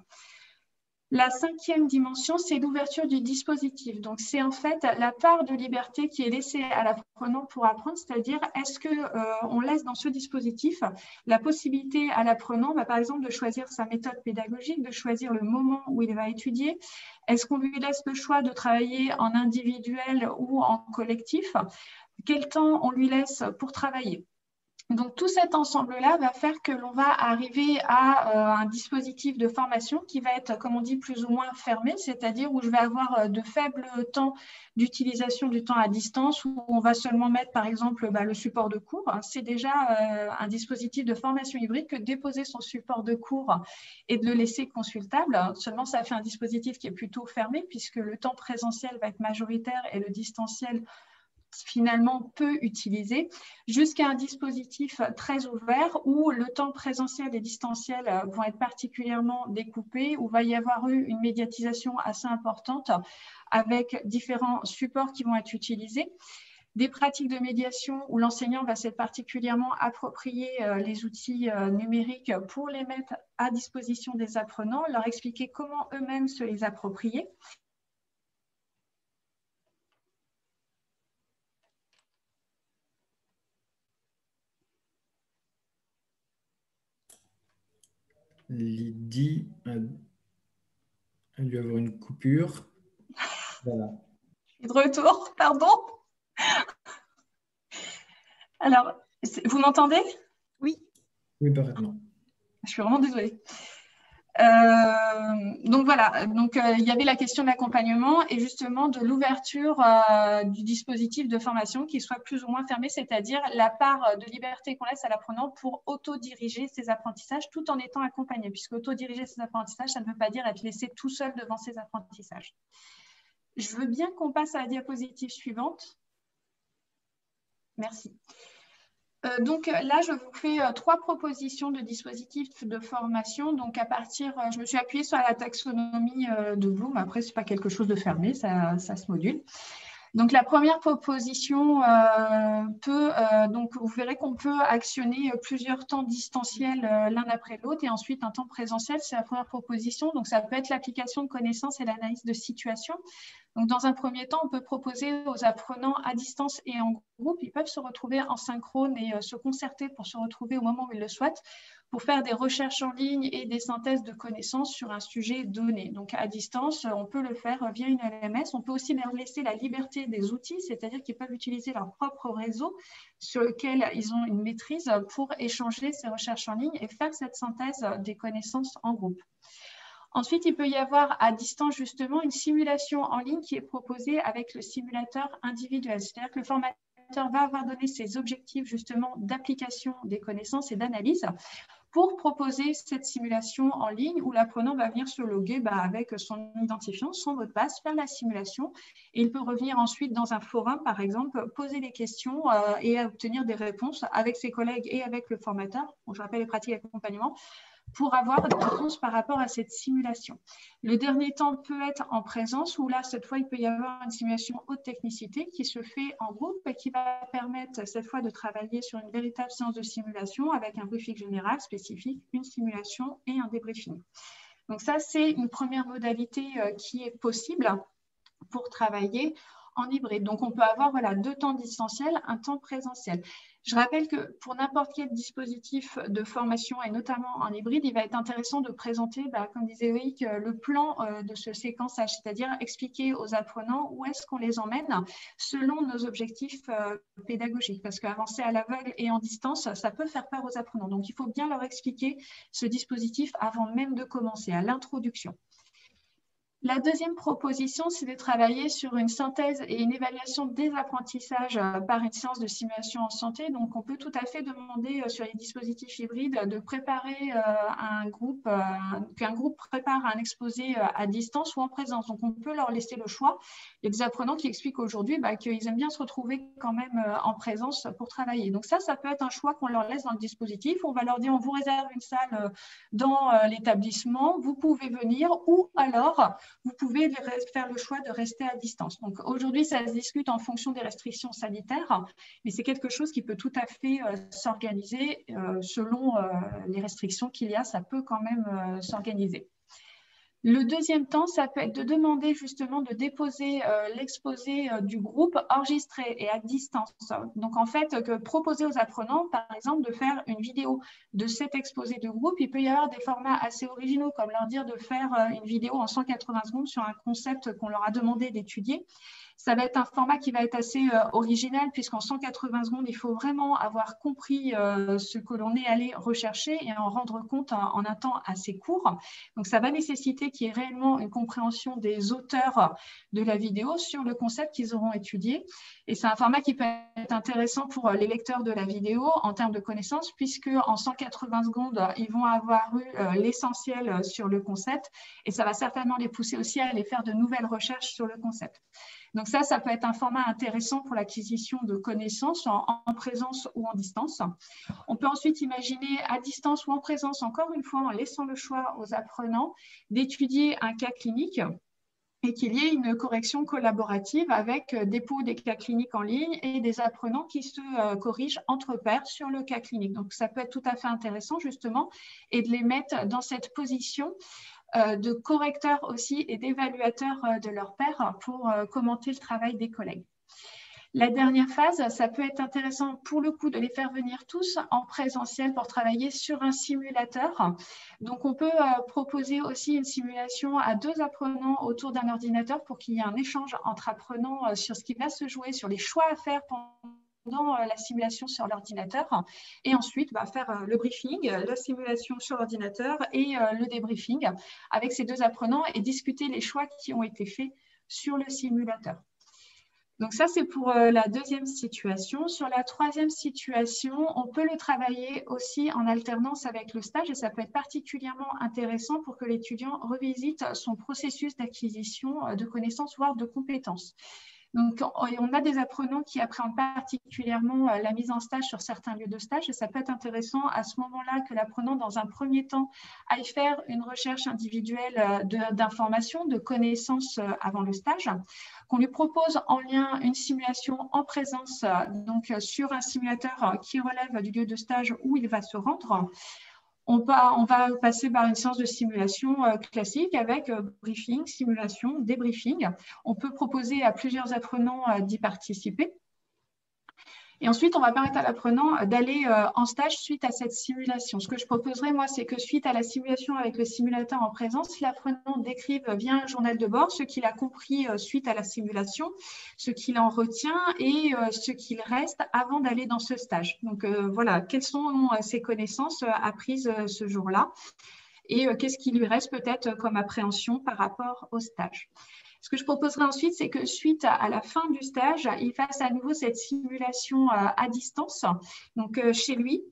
La cinquième dimension, c'est l'ouverture du dispositif. Donc, c'est en fait la part de liberté qui est laissée à l'apprenant pour apprendre, c'est-à-dire est-ce qu'on laisse dans ce dispositif la possibilité à l'apprenant, par exemple, de choisir sa méthode pédagogique, de choisir le moment où il va étudier. Est-ce qu'on lui laisse le choix de travailler en individuel ou en collectif? Quel temps on lui laisse pour travailler? Donc, tout cet ensemble-là va faire que l'on va arriver à un dispositif de formation qui va être, comme on dit, plus ou moins fermé, c'est-à-dire où je vais avoir de faibles temps d'utilisation du temps à distance, où on va seulement mettre, par exemple, le support de cours. C'est déjà un dispositif de formation hybride que de déposer son support de cours et de le laisser consultable. Seulement, ça fait un dispositif qui est plutôt fermé, puisque le temps présentiel va être majoritaire et le distanciel finalement peu utilisé, jusqu'à un dispositif très ouvert où le temps présentiel et distanciel vont être particulièrement découpés, où va y avoir eu une médiatisation assez importante avec différents supports qui vont être utilisés. des pratiques de médiation où l'enseignant va s'être particulièrement approprié les outils numériques pour les mettre à disposition des apprenants, leur expliquer comment eux-mêmes se les approprier. Lydie a dû avoir une coupure. Voilà. Je suis de retour, pardon. Alors, vous m'entendez? Oui. Oui, parfaitement. Je suis vraiment désolée. Donc voilà, donc, il y avait la question de l'accompagnement et justement de l'ouverture du dispositif de formation qui soit plus ou moins fermé, c'est-à-dire la part de liberté qu'on laisse à l'apprenant pour autodiriger ses apprentissages tout en étant accompagné, puisque autodiriger ses apprentissages, ça ne veut pas dire être laissé tout seul devant ses apprentissages. Je veux bien qu'on passe à la diapositive suivante. Merci. Donc là, je vous fais 3 propositions de dispositifs de formation. Donc à partir, je me suis appuyée sur la taxonomie de Bloom. Après, ce n'est pas quelque chose de fermé, ça se module. Donc la première proposition donc vous verrez qu'on peut actionner plusieurs temps distanciels l'un après l'autre et ensuite un temps présentiel, c'est la première proposition. Donc ça peut être l'application de connaissances et l'analyse de situation. Donc dans un premier temps, on peut proposer aux apprenants à distance et en groupe, ils peuvent se retrouver en synchrone et se concerter pour se retrouver au moment où ils le souhaitent, pour faire des recherches en ligne et des synthèses de connaissances sur un sujet donné. Donc à distance, on peut le faire via une LMS. On peut aussi leur laisser la liberté des outils, c'est-à-dire qu'ils peuvent utiliser leur propre réseau sur lequel ils ont une maîtrise pour échanger ces recherches en ligne et faire cette synthèse des connaissances en groupe. Ensuite, il peut y avoir à distance justement une simulation en ligne qui est proposée avec le simulateur individuel. C'est-à-dire que le formateur va avoir donné ses objectifs justement d'application des connaissances et d'analyse pour proposer cette simulation en ligne où l'apprenant va venir se loguer avec son identifiant, son mot de passe, faire la simulation et il peut revenir ensuite dans un forum, par exemple, poser des questions et obtenir des réponses avec ses collègues et avec le formateur. Je rappelle les pratiques d'accompagnement pour avoir des réponses par rapport à cette simulation. Le dernier temps peut être en présence, où là, cette fois, il peut y avoir une simulation haute technicité qui se fait en groupe et qui va permettre cette fois de travailler sur une véritable séance de simulation avec un briefing général spécifique, une simulation et un débriefing. Donc ça, c'est une première modalité qui est possible pour travailler en hybride. Donc, on peut avoir 2 temps distanciels, un temps présentiel. Je rappelle que pour n'importe quel dispositif de formation, et notamment en hybride, il va être intéressant de présenter, comme disait Loïc, le plan de ce séquençage, c'est-à-dire expliquer aux apprenants où est-ce qu'on les emmène selon nos objectifs pédagogiques. Parce qu'avancer à l'aveugle et en distance, ça peut faire peur aux apprenants. Donc, il faut bien leur expliquer ce dispositif avant même de commencer, à l'introduction. La deuxième proposition, c'est de travailler sur une synthèse et une évaluation des apprentissages par une séance de simulation en santé. Donc, on peut tout à fait demander sur les dispositifs hybrides de préparer qu'un groupe prépare un exposé à distance ou en présence. Donc, on peut leur laisser le choix. Il y a des apprenants qui expliquent aujourd'hui qu'ils aiment bien se retrouver quand même en présence pour travailler. Donc, ça peut être un choix qu'on leur laisse dans le dispositif. On va leur dire, on vous réserve une salle dans l'établissement, vous pouvez venir ou alors vous pouvez faire le choix de rester à distance. Donc aujourd'hui, ça se discute en fonction des restrictions sanitaires, mais c'est quelque chose qui peut tout à fait s'organiser selon les restrictions qu'il y a, ça peut quand même s'organiser. Le deuxième temps, ça peut être de demander justement de déposer l'exposé du groupe enregistré et à distance. Donc en fait, proposer aux apprenants, par exemple, de faire une vidéo de cet exposé de groupe. Il peut y avoir des formats assez originaux, comme leur dire de faire une vidéo en 180 secondes sur un concept qu'on leur a demandé d'étudier. Ça va être un format qui va être assez original puisqu'en 180 secondes, il faut vraiment avoir compris ce que l'on est allé rechercher et en rendre compte en un temps assez court. Donc, ça va nécessiter qu'il y ait réellement une compréhension des auteurs de la vidéo sur le concept qu'ils auront étudié. Et c'est un format qui peut être intéressant pour les lecteurs de la vidéo en termes de connaissances puisque en 180 secondes, ils vont avoir eu l'essentiel sur le concept et ça va certainement les pousser aussi à aller faire de nouvelles recherches sur le concept. Donc ça peut être un format intéressant pour l'acquisition de connaissances en présence ou en distance. On peut ensuite imaginer à distance ou en présence, encore une fois, en laissant le choix aux apprenants d'étudier un cas clinique et qu'il y ait une correction collaborative avec dépôt des cas cliniques en ligne et des apprenants qui se corrigent entre pairs sur le cas clinique. Donc, ça peut être tout à fait intéressant, justement, et de les mettre dans cette position de correcteurs aussi et d'évaluateurs de leurs pairs pour commenter le travail des collègues. La dernière phase, ça peut être intéressant pour le coup de les faire venir tous en présentiel pour travailler sur un simulateur. Donc, on peut proposer aussi une simulation à 2 apprenants autour d'un ordinateur pour qu'il y ait un échange entre apprenants sur ce qui va se jouer, sur les choix à faire pendant la simulation sur l'ordinateur. Et ensuite, faire le briefing, la simulation sur l'ordinateur et le débriefing avec ces 2 apprenants et discuter les choix qui ont été faits sur le simulateur. Donc ça, c'est pour la deuxième situation. Sur la troisième situation, on peut le travailler aussi en alternance avec le stage et ça peut être particulièrement intéressant pour que l'étudiant revisite son processus d'acquisition de connaissances, voire de compétences. Donc, on a des apprenants qui appréhendent particulièrement la mise en stage sur certains lieux de stage et ça peut être intéressant à ce moment-là que l'apprenant, dans un premier temps, aille faire une recherche individuelle d'informations, de connaissances avant le stage, qu'on lui propose en lien une simulation en présence, donc sur un simulateur qui relève du lieu de stage où il va se rendre. On va passer par une séance de simulation classique avec briefing, simulation, débriefing. On peut proposer à plusieurs apprenants d'y participer. Et ensuite, on va permettre à l'apprenant d'aller en stage suite à cette simulation. Ce que je proposerais, moi, c'est que suite à la simulation avec le simulateur en présence, l'apprenant décrive via un journal de bord ce qu'il a compris suite à la simulation, ce qu'il en retient et ce qu'il reste avant d'aller dans ce stage. Donc, voilà, quelles sont ses connaissances apprises ce jour-là et qu'est-ce qui lui reste peut-être comme appréhension par rapport au stage. Ce que je proposerai ensuite, c'est que suite à la fin du stage, il fasse à nouveau cette simulation à distance, donc chez lui,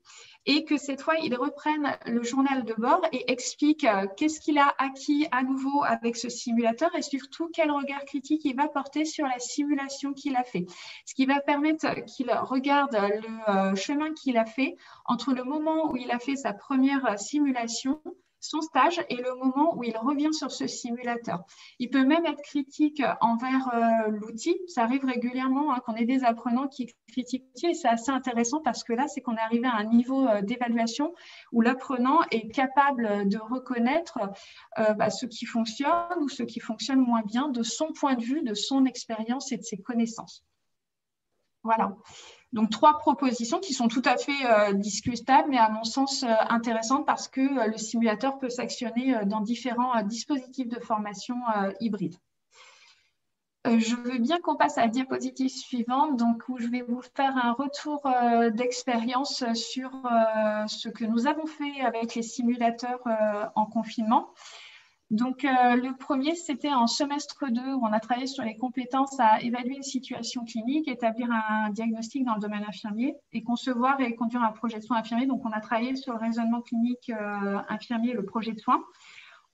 et que cette fois, il reprenne le journal de bord et explique qu'est-ce qu'il a acquis à nouveau avec ce simulateur et surtout quel regard critique il va porter sur la simulation qu'il a fait. Ce qui va permettre qu'il regarde le chemin qu'il a fait entre le moment où il a fait sa première simulation, son stage et le moment où il revient sur ce simulateur. Il peut même être critique envers l'outil. Ça arrive régulièrement qu'on ait des apprenants qui critiquent l'outil et c'est assez intéressant parce que là, c'est qu'on est arrivé à un niveau d'évaluation où l'apprenant est capable de reconnaître ce qui fonctionne ou ce qui fonctionne moins bien de son point de vue, de son expérience et de ses connaissances. Voilà. Donc, 3 propositions qui sont tout à fait discutables, mais à mon sens intéressantes parce que le simulateur peut s'actionner dans différents dispositifs de formation hybrides. Je veux bien qu'on passe à la diapositive suivante, donc où je vais vous faire un retour d'expérience sur ce que nous avons fait avec les simulateurs en confinement. Donc, le premier, c'était en semestre 2 où on a travaillé sur les compétences à évaluer une situation clinique, établir un diagnostic dans le domaine infirmier et concevoir et conduire un projet de soins infirmier. Donc, on a travaillé sur le raisonnement clinique infirmier, le projet de soins,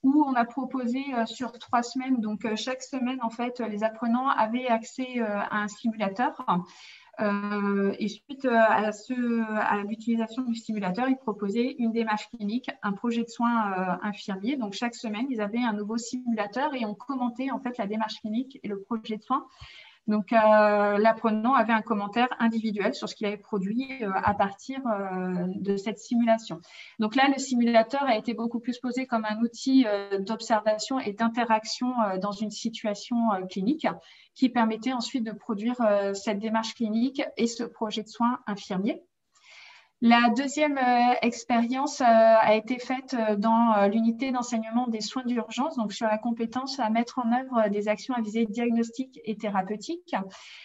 où on a proposé sur 3 semaines, donc chaque semaine, en fait, les apprenants avaient accès à un simulateur. Et suite à l'utilisation du simulateur, ils proposaient une démarche clinique, un projet de soins infirmier. Donc, chaque semaine, ils avaient un nouveau simulateur et on commentait en fait la démarche clinique et le projet de soins. Donc, l'apprenant avait un commentaire individuel sur ce qu'il avait produit à partir de cette simulation. Donc là, le simulateur a été beaucoup plus posé comme un outil d'observation et d'interaction dans une situation clinique qui permettait ensuite de produire cette démarche clinique et ce projet de soins infirmier. La deuxième expérience a été faite dans l'unité d'enseignement des soins d'urgence, donc sur la compétence à mettre en œuvre des actions à visée diagnostique et thérapeutique.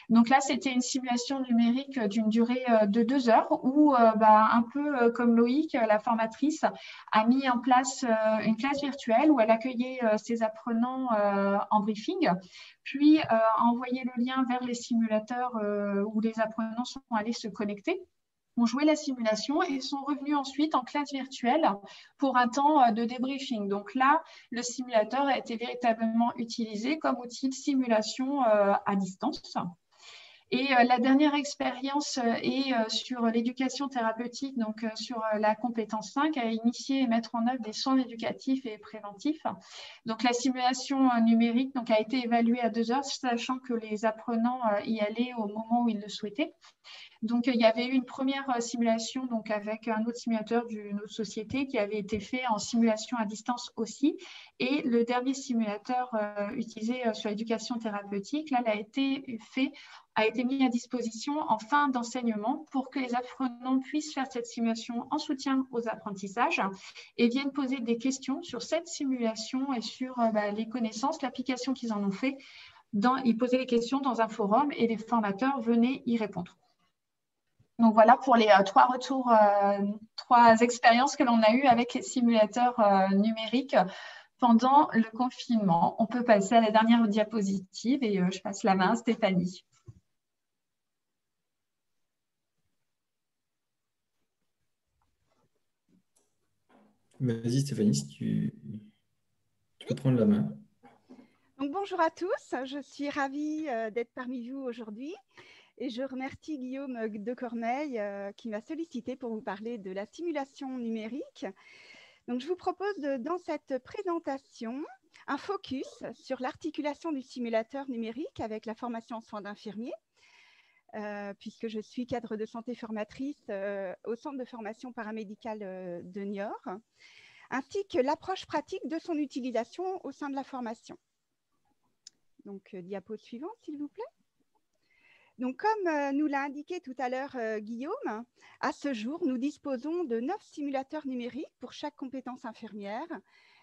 Donc là, c'était une simulation numérique d'une durée de 2 heures où, un peu comme Loïc, la formatrice, a mis en place une classe virtuelle où elle accueillait ses apprenants en briefing, puis a envoyé le lien vers les simulateurs où les apprenants sont allés se connecter, ont joué la simulation et sont revenus ensuite en classe virtuelle pour un temps de débriefing. Donc là, le simulateur a été véritablement utilisé comme outil de simulation à distance. Et la dernière expérience est sur l'éducation thérapeutique, donc sur la compétence 5, à initier et mettre en œuvre des soins éducatifs et préventifs. Donc la simulation numérique donc, a été évaluée à 2 heures, sachant que les apprenants y allaient au moment où ils le souhaitaient. Donc, il y avait eu une première simulation donc, avec un autre simulateur d'une autre société qui avait été fait en simulation à distance aussi. Et le dernier simulateur utilisé sur l'éducation thérapeutique, là, a été mis à disposition en fin d'enseignement pour que les apprenants puissent faire cette simulation en soutien aux apprentissages et viennent poser des questions sur cette simulation et sur les connaissances, l'application qu'ils en ont fait. Ils posaient les questions dans un forum et les formateurs venaient y répondre. Donc voilà pour les 3 expériences que l'on a eues avec les simulateurs numériques pendant le confinement. On peut passer à la dernière diapositive et je passe la main à Stéphanie. Vas-y Stéphanie, si tu peux prendre la main. Donc, bonjour à tous, je suis ravie d'être parmi vous aujourd'hui et je remercie Guillaume de Cormeil qui m'a sollicité pour vous parler de la simulation numérique. Donc, je vous propose dans cette présentation un focus sur l'articulation du simulateur numérique avec la formation en soins d'infirmiers, puisque je suis cadre de santé formatrice au centre de formation paramédicale de Niort, ainsi que l'approche pratique de son utilisation au sein de la formation. Donc, diapo suivante, s'il vous plaît. Donc, comme nous l'a indiqué tout à l'heure Guillaume, à ce jour, nous disposons de 9 simulateurs numériques pour chaque compétence infirmière,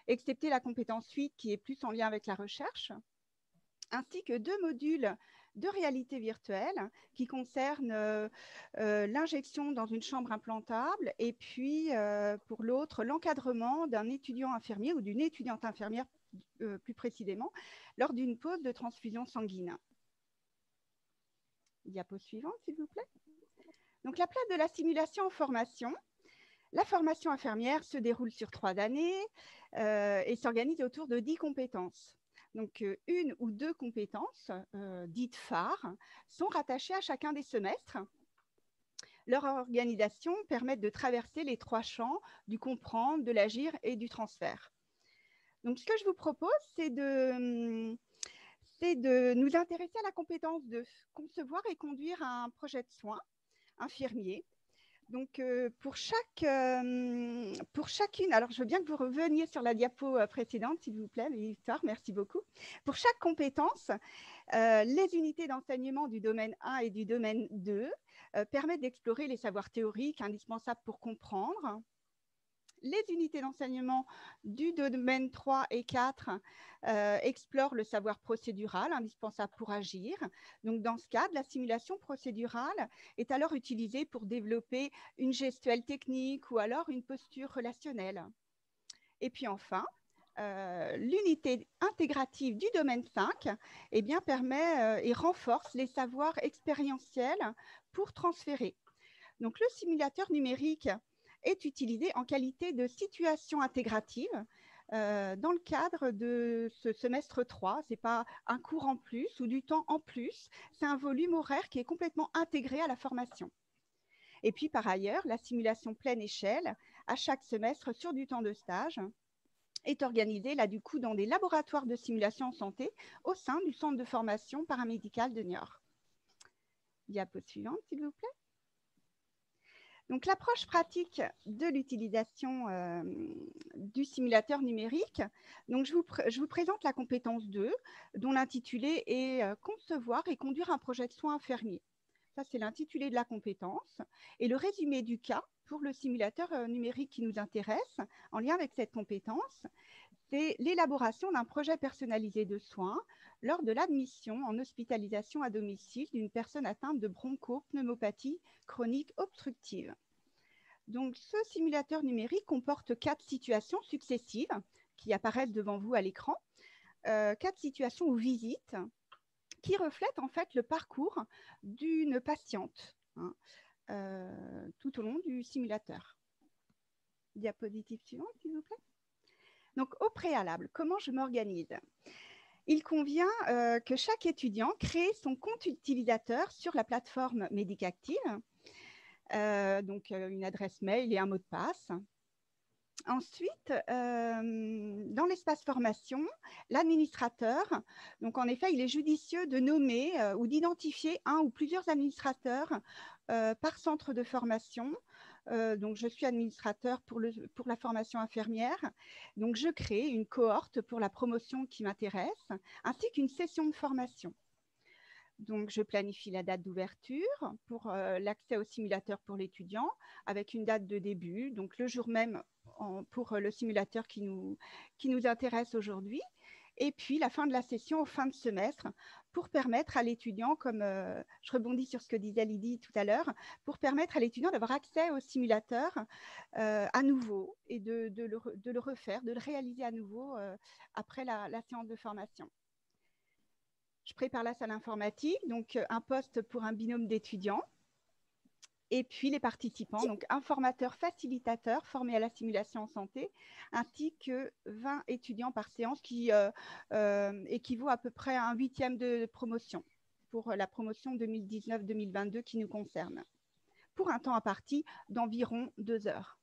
excepté la compétence 8 qui est plus en lien avec la recherche, ainsi que 2 modules de réalité virtuelle qui concernent l'injection dans une chambre implantable et puis, pour l'autre, l'encadrement d'un étudiant infirmier ou d'une étudiante infirmière plus précisément, lors d'une pause de transfusion sanguine. Diapo suivante, s'il vous plaît. Donc, la place de la simulation en formation. La formation infirmière se déroule sur 3 années et s'organise autour de 10 compétences. Donc, 1 ou 2 compétences, dites phares, sont rattachées à chacun des semestres. Leur organisation permet de traverser les 3 champs du comprendre, de l'agir et du transfert. Donc, ce que je vous propose, c'est de nous intéresser à la compétence de concevoir et conduire un projet de soins infirmier. Donc, pour chacune, alors je veux bien que vous reveniez sur la diapo précédente, s'il vous plaît, Victoire, merci beaucoup. Pour chaque compétence, les unités d'enseignement du domaine 1 et du domaine 2 permettent d'explorer les savoirs théoriques indispensables pour comprendre. Les unités d'enseignement du domaine 3 et 4 explorent le savoir procédural indispensable pour agir. Donc, dans ce cadre, la simulation procédurale est alors utilisée pour développer une gestuelle technique ou alors une posture relationnelle. Et puis enfin, l'unité intégrative du domaine 5 permet et renforce les savoirs expérientiels pour transférer. Donc, le simulateur numérique est utilisé en qualité de situation intégrative dans le cadre de ce semestre 3. Ce n'est pas un cours en plus ou du temps en plus, c'est un volume horaire qui est complètement intégré à la formation. Et puis par ailleurs, la simulation pleine échelle à chaque semestre sur du temps de stage est organisée là du coup dans des laboratoires de simulation en santé au sein du centre de formation paramédicale de Niort. Diapo suivante, s'il vous plaît. Donc, l'approche pratique de l'utilisation du simulateur numérique. Donc, je vous présente la compétence 2, dont l'intitulé est « Concevoir et conduire un projet de soins infirmier ». Ça, c'est l'intitulé de la compétence. Et le résumé du cas pour le simulateur numérique qui nous intéresse, en lien avec cette compétence, c'est l'élaboration d'un projet personnalisé de soins lors de l'admission en hospitalisation à domicile d'une personne atteinte de bronchopneumopathie chronique obstructive. Donc, ce simulateur numérique comporte 4 situations successives qui apparaissent devant vous à l'écran, 4 situations ou visites qui reflètent en fait le parcours d'une patiente tout au long du simulateur. Diapositive suivante, s'il vous plaît. Donc, au préalable, comment je m'organise ? il convient que chaque étudiant crée son compte utilisateur sur la plateforme Medicactive, donc une adresse mail et un mot de passe. Ensuite, dans l'espace formation, l'administrateur, donc en effet, il est judicieux de nommer ou d'identifier un ou plusieurs administrateurs par centre de formation. Donc, je suis administrateur pour la formation infirmière. Donc, je crée une cohorte pour la promotion qui m'intéresse, ainsi qu'une session de formation. Donc, je planifie la date d'ouverture pour l'accès au simulateur pour l'étudiant avec une date de début, donc le jour même pour le simulateur qui nous intéresse aujourd'hui. Et puis, la fin de la session au fin de semestre pour permettre à l'étudiant, comme je rebondis sur ce que disait Lydie tout à l'heure, pour permettre à l'étudiant d'avoir accès au simulateur à nouveau et de le refaire, de le réaliser à nouveau après la séance de formation. Je prépare la salle informatique, donc un poste pour un binôme d'étudiants. Et puis les participants, donc un formateur facilitateur formé à la simulation en santé, ainsi que 20 étudiants par séance qui équivaut à peu près à un 8e de promotion pour la promotion 2019-2022 qui nous concerne, pour un temps imparti d'environ 2 heures.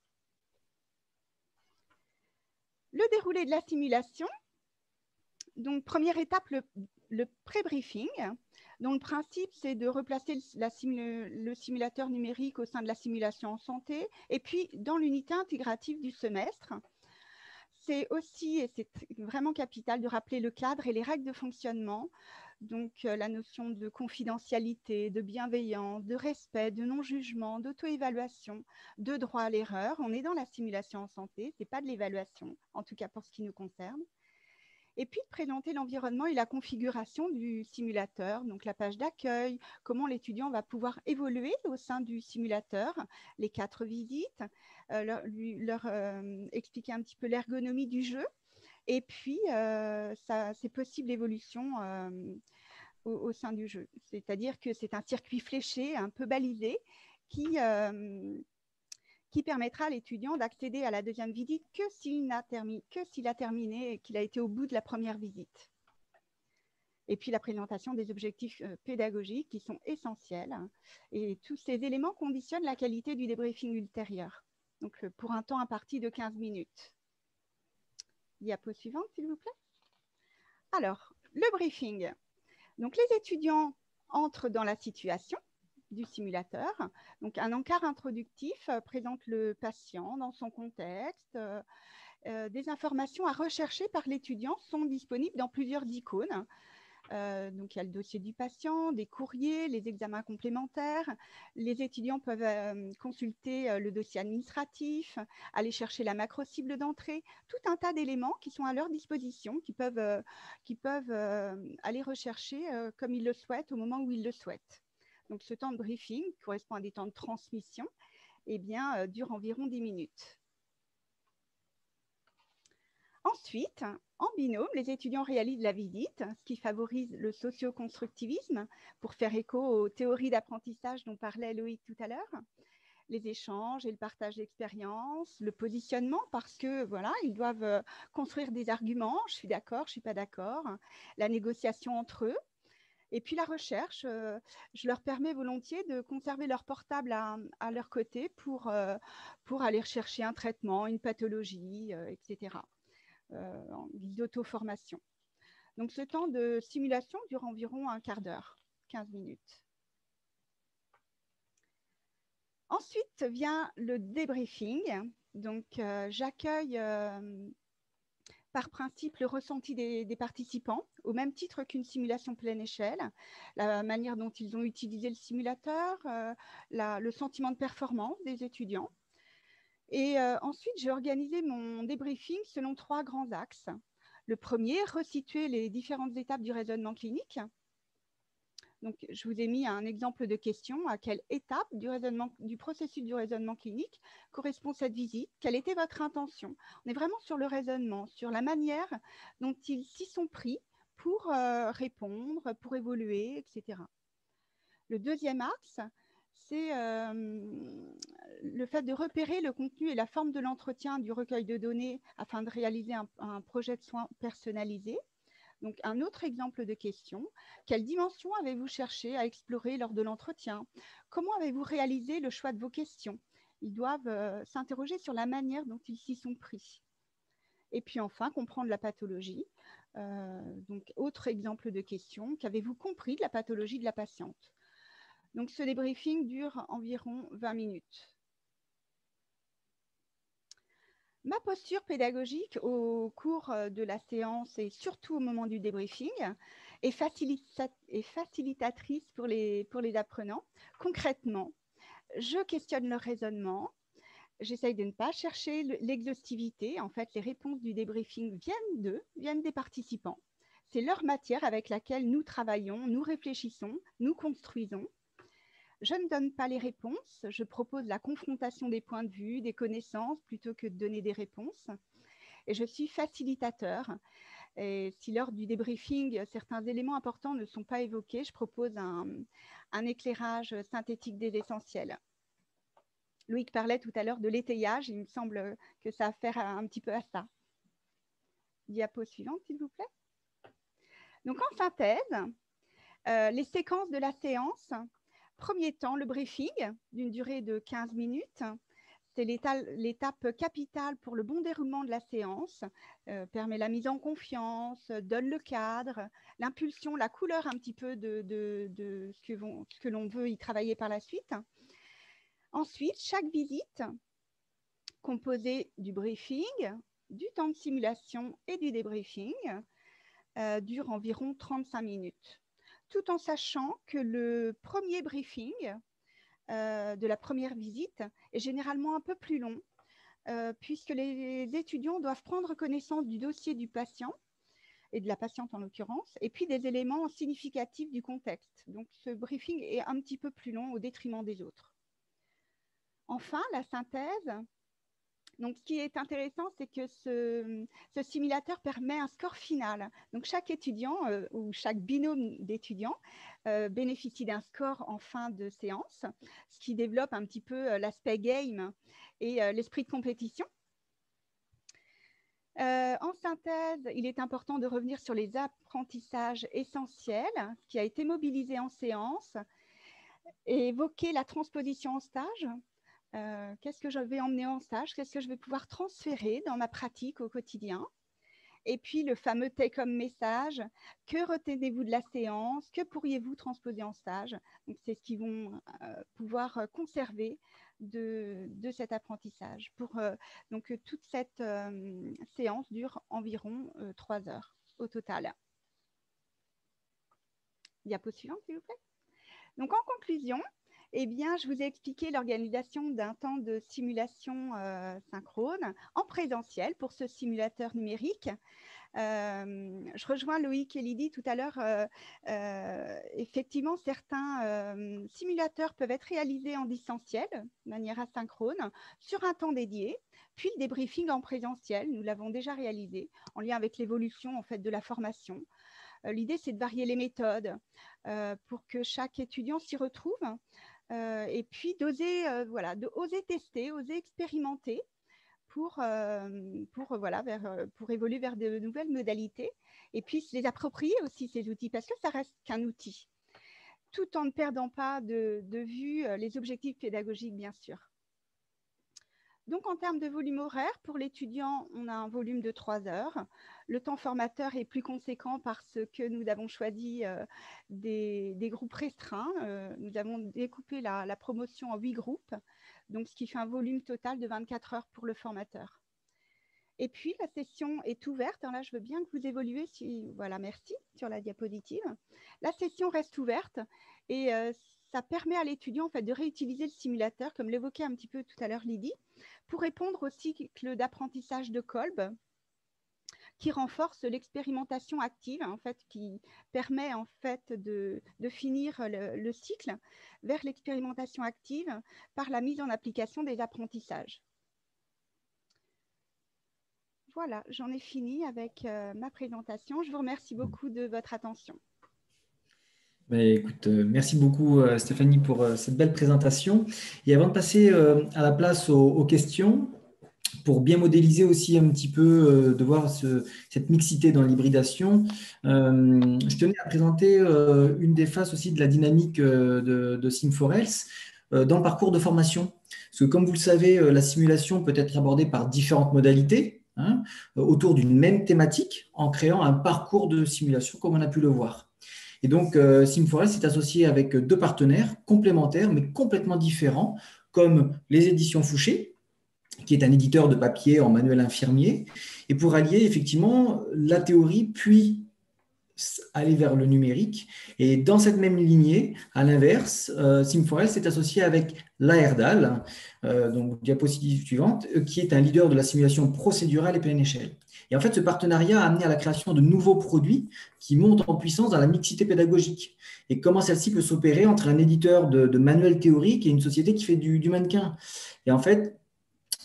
Le déroulé de la simulation. Donc, première étape, le pré-briefing, dont le principe, c'est de replacer le simulateur numérique au sein de la simulation en santé, et puis dans l'unité intégrative du semestre. C'est aussi, et c'est vraiment capital, de rappeler le cadre et les règles de fonctionnement, donc la notion de confidentialité, de bienveillance, de respect, de non-jugement, d'auto-évaluation, de droit à l'erreur. On est dans la simulation en santé, ce n'est pas de l'évaluation, en tout cas pour ce qui nous concerne. Et puis, de présenter l'environnement et la configuration du simulateur, donc la page d'accueil, comment l'étudiant va pouvoir évoluer au sein du simulateur, les 4 visites, leur expliquer un petit peu l'ergonomie du jeu, et puis ses possibles évolutions au sein du jeu. C'est-à-dire que c'est un circuit fléché, un peu balisé, qui permettra à l'étudiant d'accéder à la deuxième visite que s'il a terminé et qu'il a été au bout de la première visite. Et puis la présentation des objectifs pédagogiques qui sont essentiels. Et tous ces éléments conditionnent la qualité du débriefing ultérieur. Donc pour un temps imparti de 15 minutes. Diapo suivante, s'il vous plaît. Alors, le briefing. Donc les étudiants entrent dans la situation du simulateur. Donc, un encart introductif présente le patient dans son contexte. Des informations à rechercher par l'étudiant sont disponibles dans plusieurs icônes. Donc, il y a le dossier du patient, des courriers, les examens complémentaires. Les étudiants peuvent consulter le dossier administratif, aller chercher la macro-cible d'entrée, tout un tas d'éléments qui sont à leur disposition, qui peuvent aller rechercher comme ils le souhaitent au moment où ils le souhaitent. Donc, ce temps de briefing, qui correspond à des temps de transmission, dure environ 10 minutes. Ensuite, en binôme, les étudiants réalisent la visite, ce qui favorise le socio-constructivisme pour faire écho aux théories d'apprentissage dont parlait Loïc tout à l'heure. Les échanges et le partage d'expériences, le positionnement parce que voilà, ils doivent construire des arguments, je suis d'accord, je ne suis pas d'accord, la négociation entre eux. Et puis la recherche, je leur permets volontiers de conserver leur portable à leur côté pour aller rechercher un traitement, une pathologie, etc. En guise d'auto-formation. Donc ce temps de simulation dure environ un quart d'heure, 15 minutes. Ensuite vient le débriefing. Donc j'accueille par principe le ressenti des participants, au même titre qu'une simulation pleine échelle, la manière dont ils ont utilisé le simulateur, le sentiment de performance des étudiants. Et ensuite, j'ai organisé mon débriefing selon 3 grands axes. Le premier, resituer les différentes étapes du raisonnement clinique. Donc, je vous ai mis un exemple de question. À quelle étape du processus du raisonnement clinique correspond cette visite? Quelle était votre intention? On est vraiment sur le raisonnement, sur la manière dont ils s'y sont pris pour répondre, pour évoluer, etc. Le deuxième axe, c'est le fait de repérer le contenu et la forme de l'entretien du recueil de données afin de réaliser un projet de soins personnalisé. Donc, un autre exemple de question, quelle dimension avez-vous cherché à explorer lors de l'entretien? Comment avez-vous réalisé le choix de vos questions? Ils doivent s'interroger sur la manière dont ils s'y sont pris. Et puis enfin, comprendre la pathologie. Donc, autre exemple de question, qu'avez-vous compris de la pathologie de la patiente? Donc, ce débriefing dure environ 20 minutes. Ma posture pédagogique au cours de la séance et surtout au moment du débriefing est facilitatrice pour les apprenants. Concrètement, je questionne leur raisonnement. J'essaye de ne pas chercher l'exhaustivité. En fait, les réponses du débriefing viennent des participants. C'est leur matière avec laquelle nous travaillons, nous réfléchissons, nous construisons. Je ne donne pas les réponses, je propose la confrontation des points de vue, des connaissances, plutôt que de donner des réponses. Et je suis facilitateur. Et si lors du débriefing, certains éléments importants ne sont pas évoqués, je propose un éclairage synthétique des essentiels. Loïc parlait tout à l'heure de l'étayage, il me semble que ça a affaire un petit peu à ça. Diapo suivante, s'il vous plaît. Donc, en synthèse, les séquences de la séance. Premier temps, le briefing d'une durée de 15 minutes. C'est l'étape capitale pour le bon déroulement de la séance, permet la mise en confiance, donne le cadre, l'impulsion, la couleur un petit peu de ce que l'on veut y travailler par la suite. Ensuite, chaque visite, composée du briefing, du temps de simulation et du débriefing, dure environ 35 minutes. Tout en sachant que le premier briefing de la première visite est généralement un peu plus long, puisque les étudiants doivent prendre connaissance du dossier du patient, et de la patiente en l'occurrence, et puis des éléments significatifs du contexte. Donc, ce briefing est un petit peu plus long au détriment des autres. Enfin, la synthèse. Donc, ce qui est intéressant, c'est que ce simulateur permet un score final. Donc, chaque étudiant ou chaque binôme d'étudiants bénéficie d'un score en fin de séance, ce qui développe un petit peu l'aspect game et l'esprit de compétition. En synthèse, il est important de revenir sur les apprentissages essentiels, ce qui a été mobilisé en séance, et évoquer la transposition en stage. Qu'est-ce que je vais emmener en stage? Qu'est-ce que je vais pouvoir transférer dans ma pratique au quotidien? Et puis, le fameux take-home message. Que retenez-vous de la séance? Que pourriez-vous transposer en stage? Donc, c'est ce qu'ils vont pouvoir conserver de cet apprentissage. Donc, toute cette séance dure environ 3 heures au total. Diapo suivante, s'il vous plaît. Donc, en conclusion, eh bien, je vous ai expliqué l'organisation d'un temps de simulation synchrone en présentiel pour ce simulateur numérique. Je rejoins Loïc et Lydie tout à l'heure. Effectivement, certains simulateurs peuvent être réalisés en distanciel, de manière asynchrone, sur un temps dédié, puis le débriefing en présentiel. Nous l'avons déjà réalisé en lien avec l'évolution en fait, de la formation. L'idée, c'est de varier les méthodes pour que chaque étudiant s'y retrouve. Et puis d'oser oser tester, oser expérimenter pour évoluer vers de nouvelles modalités et puis se les approprier aussi ces outils parce que ça reste qu'un outil, tout en ne perdant pas de vue les objectifs pédagogiques bien sûr. Donc, en termes de volume horaire, pour l'étudiant, on a un volume de 3 heures. Le temps formateur est plus conséquent parce que nous avons choisi des groupes restreints. Nous avons découpé la promotion en 8 groupes, donc ce qui fait un volume total de 24 heures pour le formateur. Et puis, la session est ouverte. Là, je veux bien que vous évoluiez. Voilà, merci, sur la diapositive. La session reste ouverte et ça permet à l'étudiant en fait, de réutiliser le simulateur, comme l'évoquait un petit peu tout à l'heure Lydie, pour répondre au cycle d'apprentissage de Kolb, qui renforce l'expérimentation active, en fait, qui permet en fait, de finir le cycle vers l'expérimentation active par la mise en application des apprentissages. Voilà, j'en ai fini avec ma présentation. Je vous remercie beaucoup de votre attention. Écoute, merci beaucoup Stéphanie pour cette belle présentation. Et avant de passer à la place aux questions, pour bien modéliser aussi un petit peu, de voir cette mixité dans l'hybridation, je tenais à présenter une des phases aussi de la dynamique de Sim4Health dans le parcours de formation. Parce que comme vous le savez, la simulation peut être abordée par différentes modalités, hein, autour d'une même thématique, en créant un parcours de simulation comme on a pu le voir. Et donc, Sim4Health est associé avec deux partenaires complémentaires, mais complètement différents, comme les éditions Fouché, qui est un éditeur de papier en manuel infirmier, et pour allier effectivement la théorie, puis aller vers le numérique. Et dans cette même lignée, à l'inverse, Sim4Health s'est associé avec l'AERDAL, donc diapositive suivante, qui est un leader de la simulation procédurale et pleine échelle. Et en fait, ce partenariat a amené à la création de nouveaux produits qui montent en puissance dans la mixité pédagogique. Et comment celle-ci peut s'opérer entre un éditeur de manuels théoriques et une société qui fait du mannequin. Et en fait,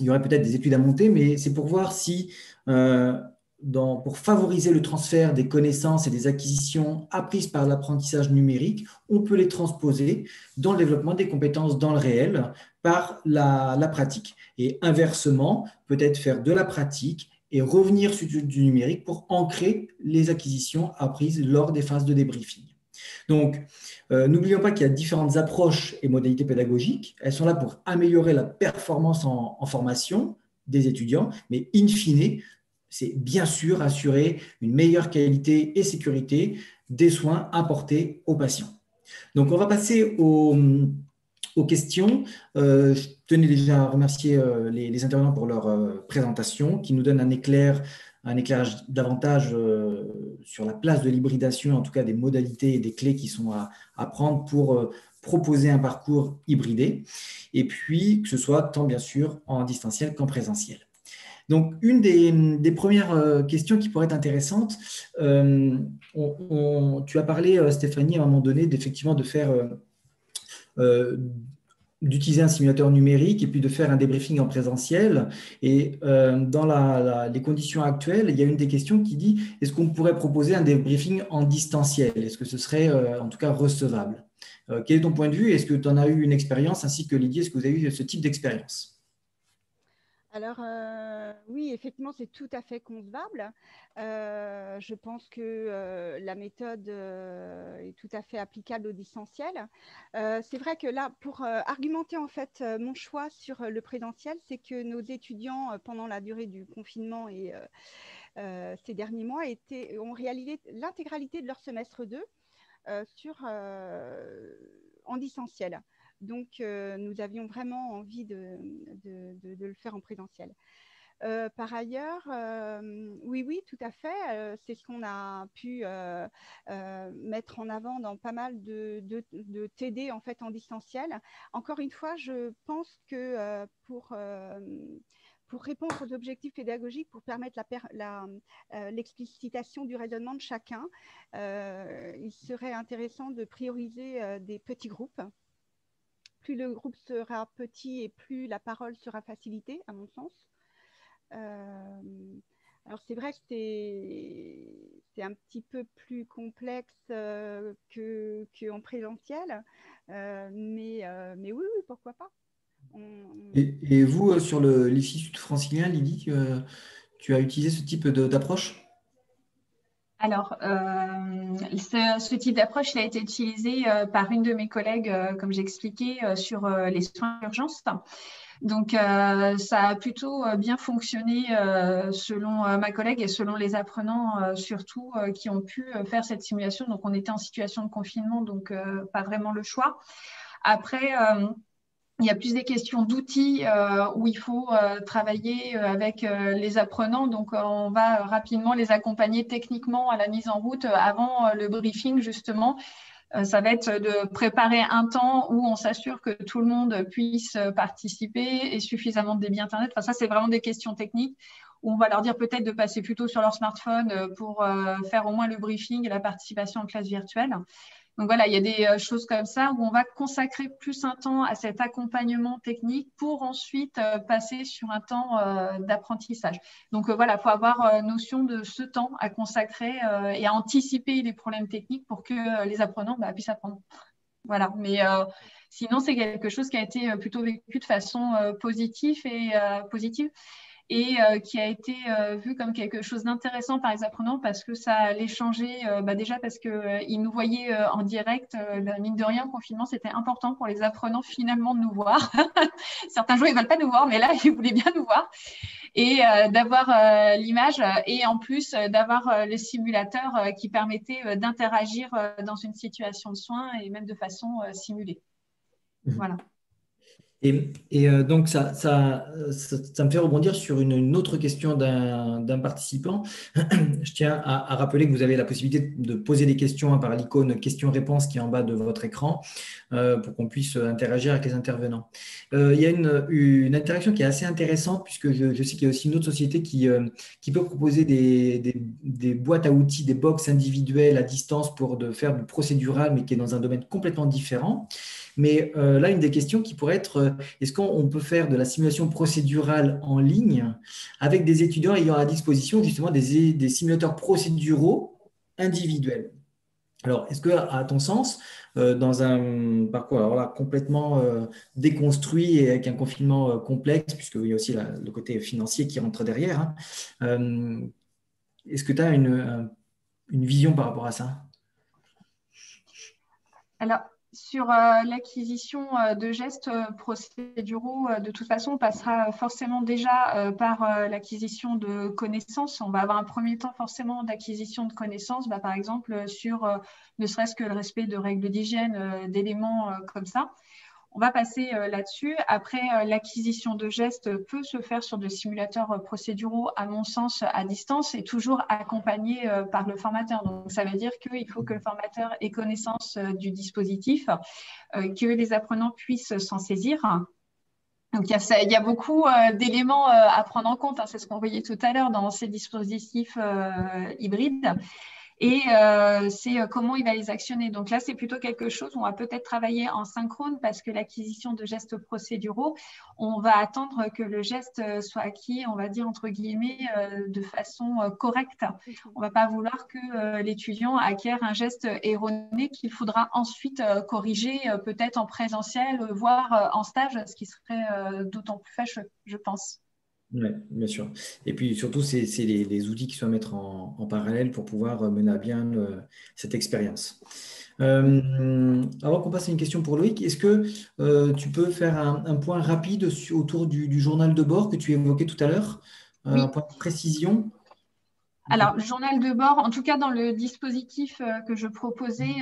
il y aurait peut-être des études à monter, mais c'est pour voir si, pour favoriser le transfert des connaissances et des acquisitions apprises par l'apprentissage numérique, on peut les transposer dans le développement des compétences dans le réel par la pratique. Et inversement, peut-être faire de la pratique et revenir sur du numérique pour ancrer les acquisitions apprises lors des phases de débriefing. Donc, n'oublions pas qu'il y a différentes approches et modalités pédagogiques. Elles sont là pour améliorer la performance en formation des étudiants, mais in fine, c'est bien sûr assurer une meilleure qualité et sécurité des soins apportés aux patients. Donc, on va passer aux questions. Je tenais déjà à remercier les intervenants pour leur présentation qui nous donnent un éclairage davantage sur la place de l'hybridation, en tout cas des modalités et des clés qui sont à prendre pour proposer un parcours hybridé, et puis que ce soit tant bien sûr en distanciel qu'en présentiel. Donc, une des premières questions qui pourrait être intéressante, tu as parlé, Stéphanie, à un moment donné, d'effectivement de faire d'utiliser un simulateur numérique et puis de faire un débriefing en présentiel. Et dans les conditions actuelles, il y a une des questions qui dit, est-ce qu'on pourrait proposer un débriefing en distanciel? Est-ce que ce serait en tout cas recevable? Quel est ton point de vue? Est-ce que tu en as eu une expérience, ainsi que Lydie, est-ce que vous avez eu ce type d'expérience? Alors, oui, effectivement, c'est tout à fait concevable. Je pense que la méthode est tout à fait applicable au distanciel. C'est vrai que là, pour argumenter en fait mon choix sur le présentiel, c'est que nos étudiants, pendant la durée du confinement et ces derniers mois, ont réalisé l'intégralité de leur semestre 2 en distanciel. Donc, nous avions vraiment envie de le faire en présentiel. Par ailleurs, oui, tout à fait. C'est ce qu'on a pu mettre en avant dans pas mal de TD en fait en distanciel. Encore une fois, je pense que pour répondre aux objectifs pédagogiques, pour permettre l'explicitation du raisonnement de chacun, il serait intéressant de prioriser des petits groupes. Plus le groupe sera petit et plus la parole sera facilitée, à mon sens. Alors, c'est vrai que c'est un petit peu plus complexe qu'en présentiel, mais oui, pourquoi pas. Et vous, sur l'IFI sud-francilien, Lydie, tu as utilisé ce type d'approche? Alors, ce type d'approche a été utilisé par une de mes collègues, comme j'expliquais, sur les soins d'urgence. Donc, ça a plutôt bien fonctionné selon ma collègue et selon les apprenants, surtout, qui ont pu faire cette simulation. Donc, on était en situation de confinement, donc pas vraiment le choix. Après, il y a plus des questions d'outils où il faut travailler avec les apprenants. Donc, on va rapidement les accompagner techniquement à la mise en route avant le briefing, justement. Ça va être de préparer un temps où on s'assure que tout le monde puisse participer et suffisamment de débit Internet. Enfin, ça, c'est vraiment des questions techniques où on va leur dire peut-être de passer plutôt sur leur smartphone pour faire au moins le briefing et la participation en classe virtuelle. Donc voilà, il y a des choses comme ça où on va consacrer plus un temps à cet accompagnement technique pour ensuite passer sur un temps d'apprentissage. Donc voilà, il faut avoir notion de ce temps à consacrer et à anticiper les problèmes techniques pour que les apprenants puissent apprendre. Voilà, mais sinon, c'est quelque chose qui a été plutôt vécu de façon positive et qui a été vu comme quelque chose d'intéressant par les apprenants parce que ça allait changer, déjà parce qu'ils nous voyaient en direct. Mine de rien, le confinement, c'était important pour les apprenants finalement de nous voir. Certains jours, ils ne veulent pas nous voir, mais là, ils voulaient bien nous voir. Et d'avoir l'image et en plus d'avoir les simulateurs qui permettaient d'interagir dans une situation de soins et même de façon simulée. Voilà. Donc, ça me fait rebondir sur une autre question d'un participant. Je tiens à rappeler que vous avez la possibilité de poser des questions par l'icône questions-réponses qui est en bas de votre écran pour qu'on puisse interagir avec les intervenants. Il y a une interaction qui est assez intéressante puisque je sais qu'il y a aussi une autre société qui peut proposer des boîtes à outils, des box individuelles à distance pour faire du procédural, mais qui est dans un domaine complètement différent. Mais là, une des questions qui pourrait être, est-ce qu'on peut faire de la simulation procédurale en ligne avec des étudiants ayant à disposition justement des simulateurs procéduraux individuels? Alors, est-ce que, à ton sens, dans un parcours alors là, complètement déconstruit et avec un confinement complexe, puisqu'il y a aussi le côté financier qui rentre derrière, hein, est-ce que tu as une vision par rapport à ça? Alors, sur l'acquisition de gestes procéduraux, de toute façon, on passera forcément déjà par l'acquisition de connaissances. On va avoir un premier temps forcément d'acquisition de connaissances, par exemple sur ne serait-ce que le respect de règles d'hygiène, d'éléments comme ça. On va passer là-dessus. Après, l'acquisition de gestes peut se faire sur des simulateurs procéduraux, à mon sens, à distance et toujours accompagné par le formateur. Donc, ça veut dire qu'il faut que le formateur ait connaissance du dispositif, que les apprenants puissent s'en saisir. Donc, il y a beaucoup d'éléments à prendre en compte. Hein. C'est ce qu'on voyait tout à l'heure dans ces dispositifs hybrides. Et c'est comment il va les actionner. Donc là, c'est plutôt quelque chose où on va peut-être travailler en synchrone parce que l'acquisition de gestes procéduraux, on va attendre que le geste soit acquis, on va dire entre guillemets, de façon correcte. On ne va pas vouloir que l'étudiant acquiert un geste erroné qu'il faudra ensuite corriger peut-être en présentiel, voire en stage, ce qui serait d'autant plus fâcheux, je pense. Oui, bien sûr. Et puis surtout, c'est les outils qui sont à mettre en parallèle pour pouvoir mener à bien cette expérience. Avant qu'on passe à une question pour Loïc, est-ce que tu peux faire un point rapide autour du journal de bord que tu évoquais tout à l'heure, Oui. un point de précision? Alors, le journal de bord, en tout cas dans le dispositif que je proposais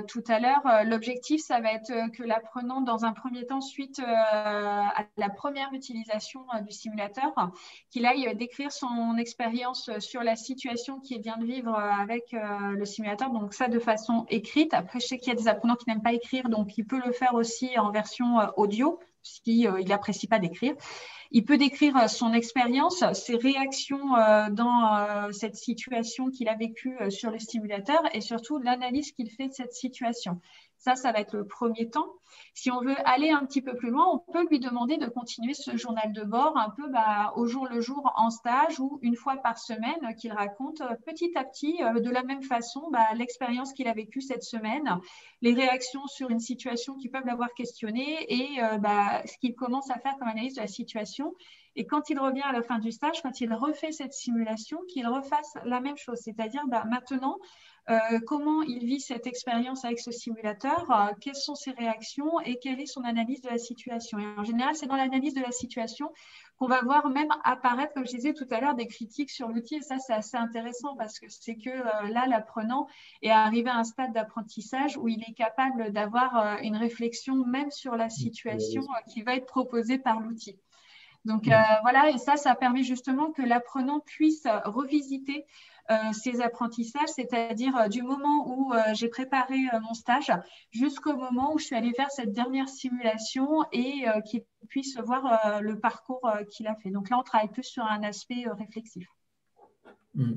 tout à l'heure, l'objectif, ça va être que l'apprenant, dans un premier temps, suite à la première utilisation du simulateur, qu'il aille décrire son expérience sur la situation qu'il vient de vivre avec le simulateur. Donc ça, de façon écrite. Après, je sais qu'il y a des apprenants qui n'aiment pas écrire, donc il peut le faire aussi en version audio, s'il n'apprécie pas d'écrire. Il peut décrire son expérience, ses réactions dans cette situation qu'il a vécue sur le stimulateur et surtout l'analyse qu'il fait de cette situation. Ça va être le premier temps. Si on veut aller un petit peu plus loin, on peut lui demander de continuer ce journal de bord un peu au jour le jour en stage ou une fois par semaine qu'il raconte petit à petit de la même façon l'expérience qu'il a vécue cette semaine, les réactions sur une situation qui peuvent l'avoir questionné et ce qu'il commence à faire comme analyse de la situation. Et quand il revient à la fin du stage, quand il refait cette simulation, qu'il refasse la même chose, c'est-à-dire maintenant, comment il vit cette expérience avec ce simulateur, quelles sont ses réactions et quelle est son analyse de la situation. Et en général, c'est dans l'analyse de la situation qu'on va voir même apparaître, comme je disais tout à l'heure, des critiques sur l'outil. Et ça, c'est assez intéressant parce que c'est que là, l'apprenant est arrivé à un stade d'apprentissage où il est capable d'avoir une réflexion même sur la situation qui va être proposée par l'outil. Donc voilà, et ça permet justement que l'apprenant puisse revisiter ses apprentissages, c'est-à-dire du moment où j'ai préparé mon stage jusqu'au moment où je suis allée faire cette dernière simulation et qu'il puisse voir le parcours qu'il a fait. Donc là, on travaille plus sur un aspect réflexif. Mm.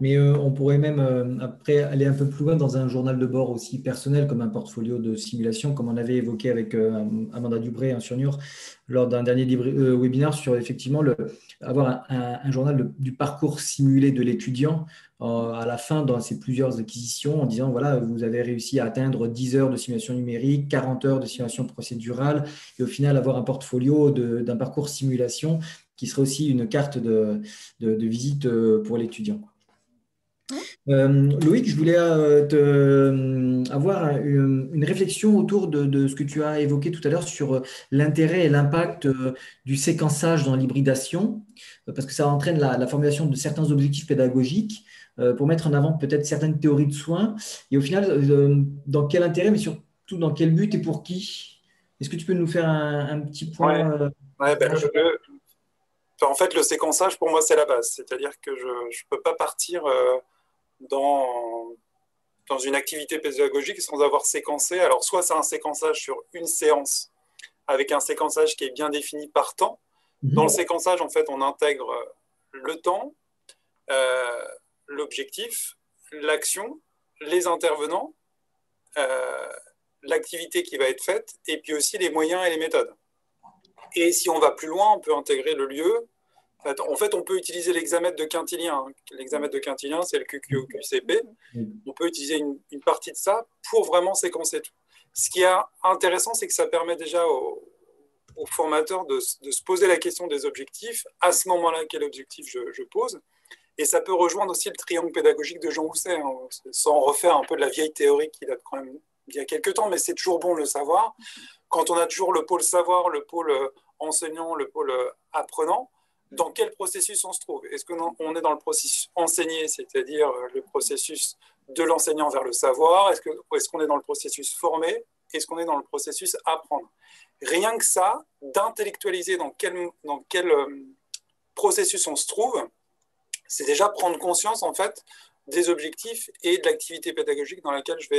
Mais on pourrait même après aller un peu plus loin dans un journal de bord aussi personnel, comme un portfolio de simulation, comme on avait évoqué avec Amanda Dubré sur Niort lors d'un dernier webinaire sur effectivement avoir un journal du parcours simulé de l'étudiant à la fin dans ces plusieurs acquisitions en disant voilà, vous avez réussi à atteindre 10 heures de simulation numérique, 40 heures de simulation procédurale et au final avoir un portfolio d'un parcours simulation qui serait aussi une carte de visite pour l'étudiant. Loïc, je voulais avoir une réflexion autour de ce que tu as évoqué tout à l'heure sur l'intérêt et l'impact du séquençage dans l'hybridation, parce que ça entraîne la formulation de certains objectifs pédagogiques pour mettre en avant peut-être certaines théories de soins. Et au final, dans quel intérêt, mais surtout dans quel but et pour qui? Est-ce que tu peux nous faire un petit point en fait, le séquençage, pour moi, c'est la base. C'est-à-dire que je ne peux pas partir dans une activité pédagogique sans avoir séquencé. Alors, soit c'est un séquençage sur une séance avec un séquençage qui est bien défini par temps. Dans le séquençage, en fait, on intègre le temps, l'objectif, l'action, les intervenants, l'activité qui va être faite, et puis aussi les moyens et les méthodes. Et si on va plus loin, on peut intégrer le lieu. En fait, on peut utiliser l'hexamètre de Quintilien. L'hexamètre de Quintilien, c'est le QQQCP. On peut utiliser une partie de ça pour vraiment séquencer tout. Ce qui est intéressant, c'est que ça permet déjà aux formateurs de se poser la question des objectifs. À ce moment-là, quel objectif je pose? Et ça peut rejoindre aussi le triangle pédagogique de Jean Housset, hein, sans refaire un peu de la vieille théorie qui date quand même il y a quelques temps, mais c'est toujours bon de le savoir. Quand on a toujours le pôle savoir, le pôle enseignant, le pôle apprenant, dans quel processus on se trouve? Est-ce qu'on est dans le processus enseigné, c'est-à-dire le processus de l'enseignant vers le savoir? Est-ce qu'on est dans le processus formé? Est-ce qu'on est dans le processus apprendre? Rien que ça, d'intellectualiser dans quel processus on se trouve, c'est déjà prendre conscience en fait des objectifs et de l'activité pédagogique dans laquelle je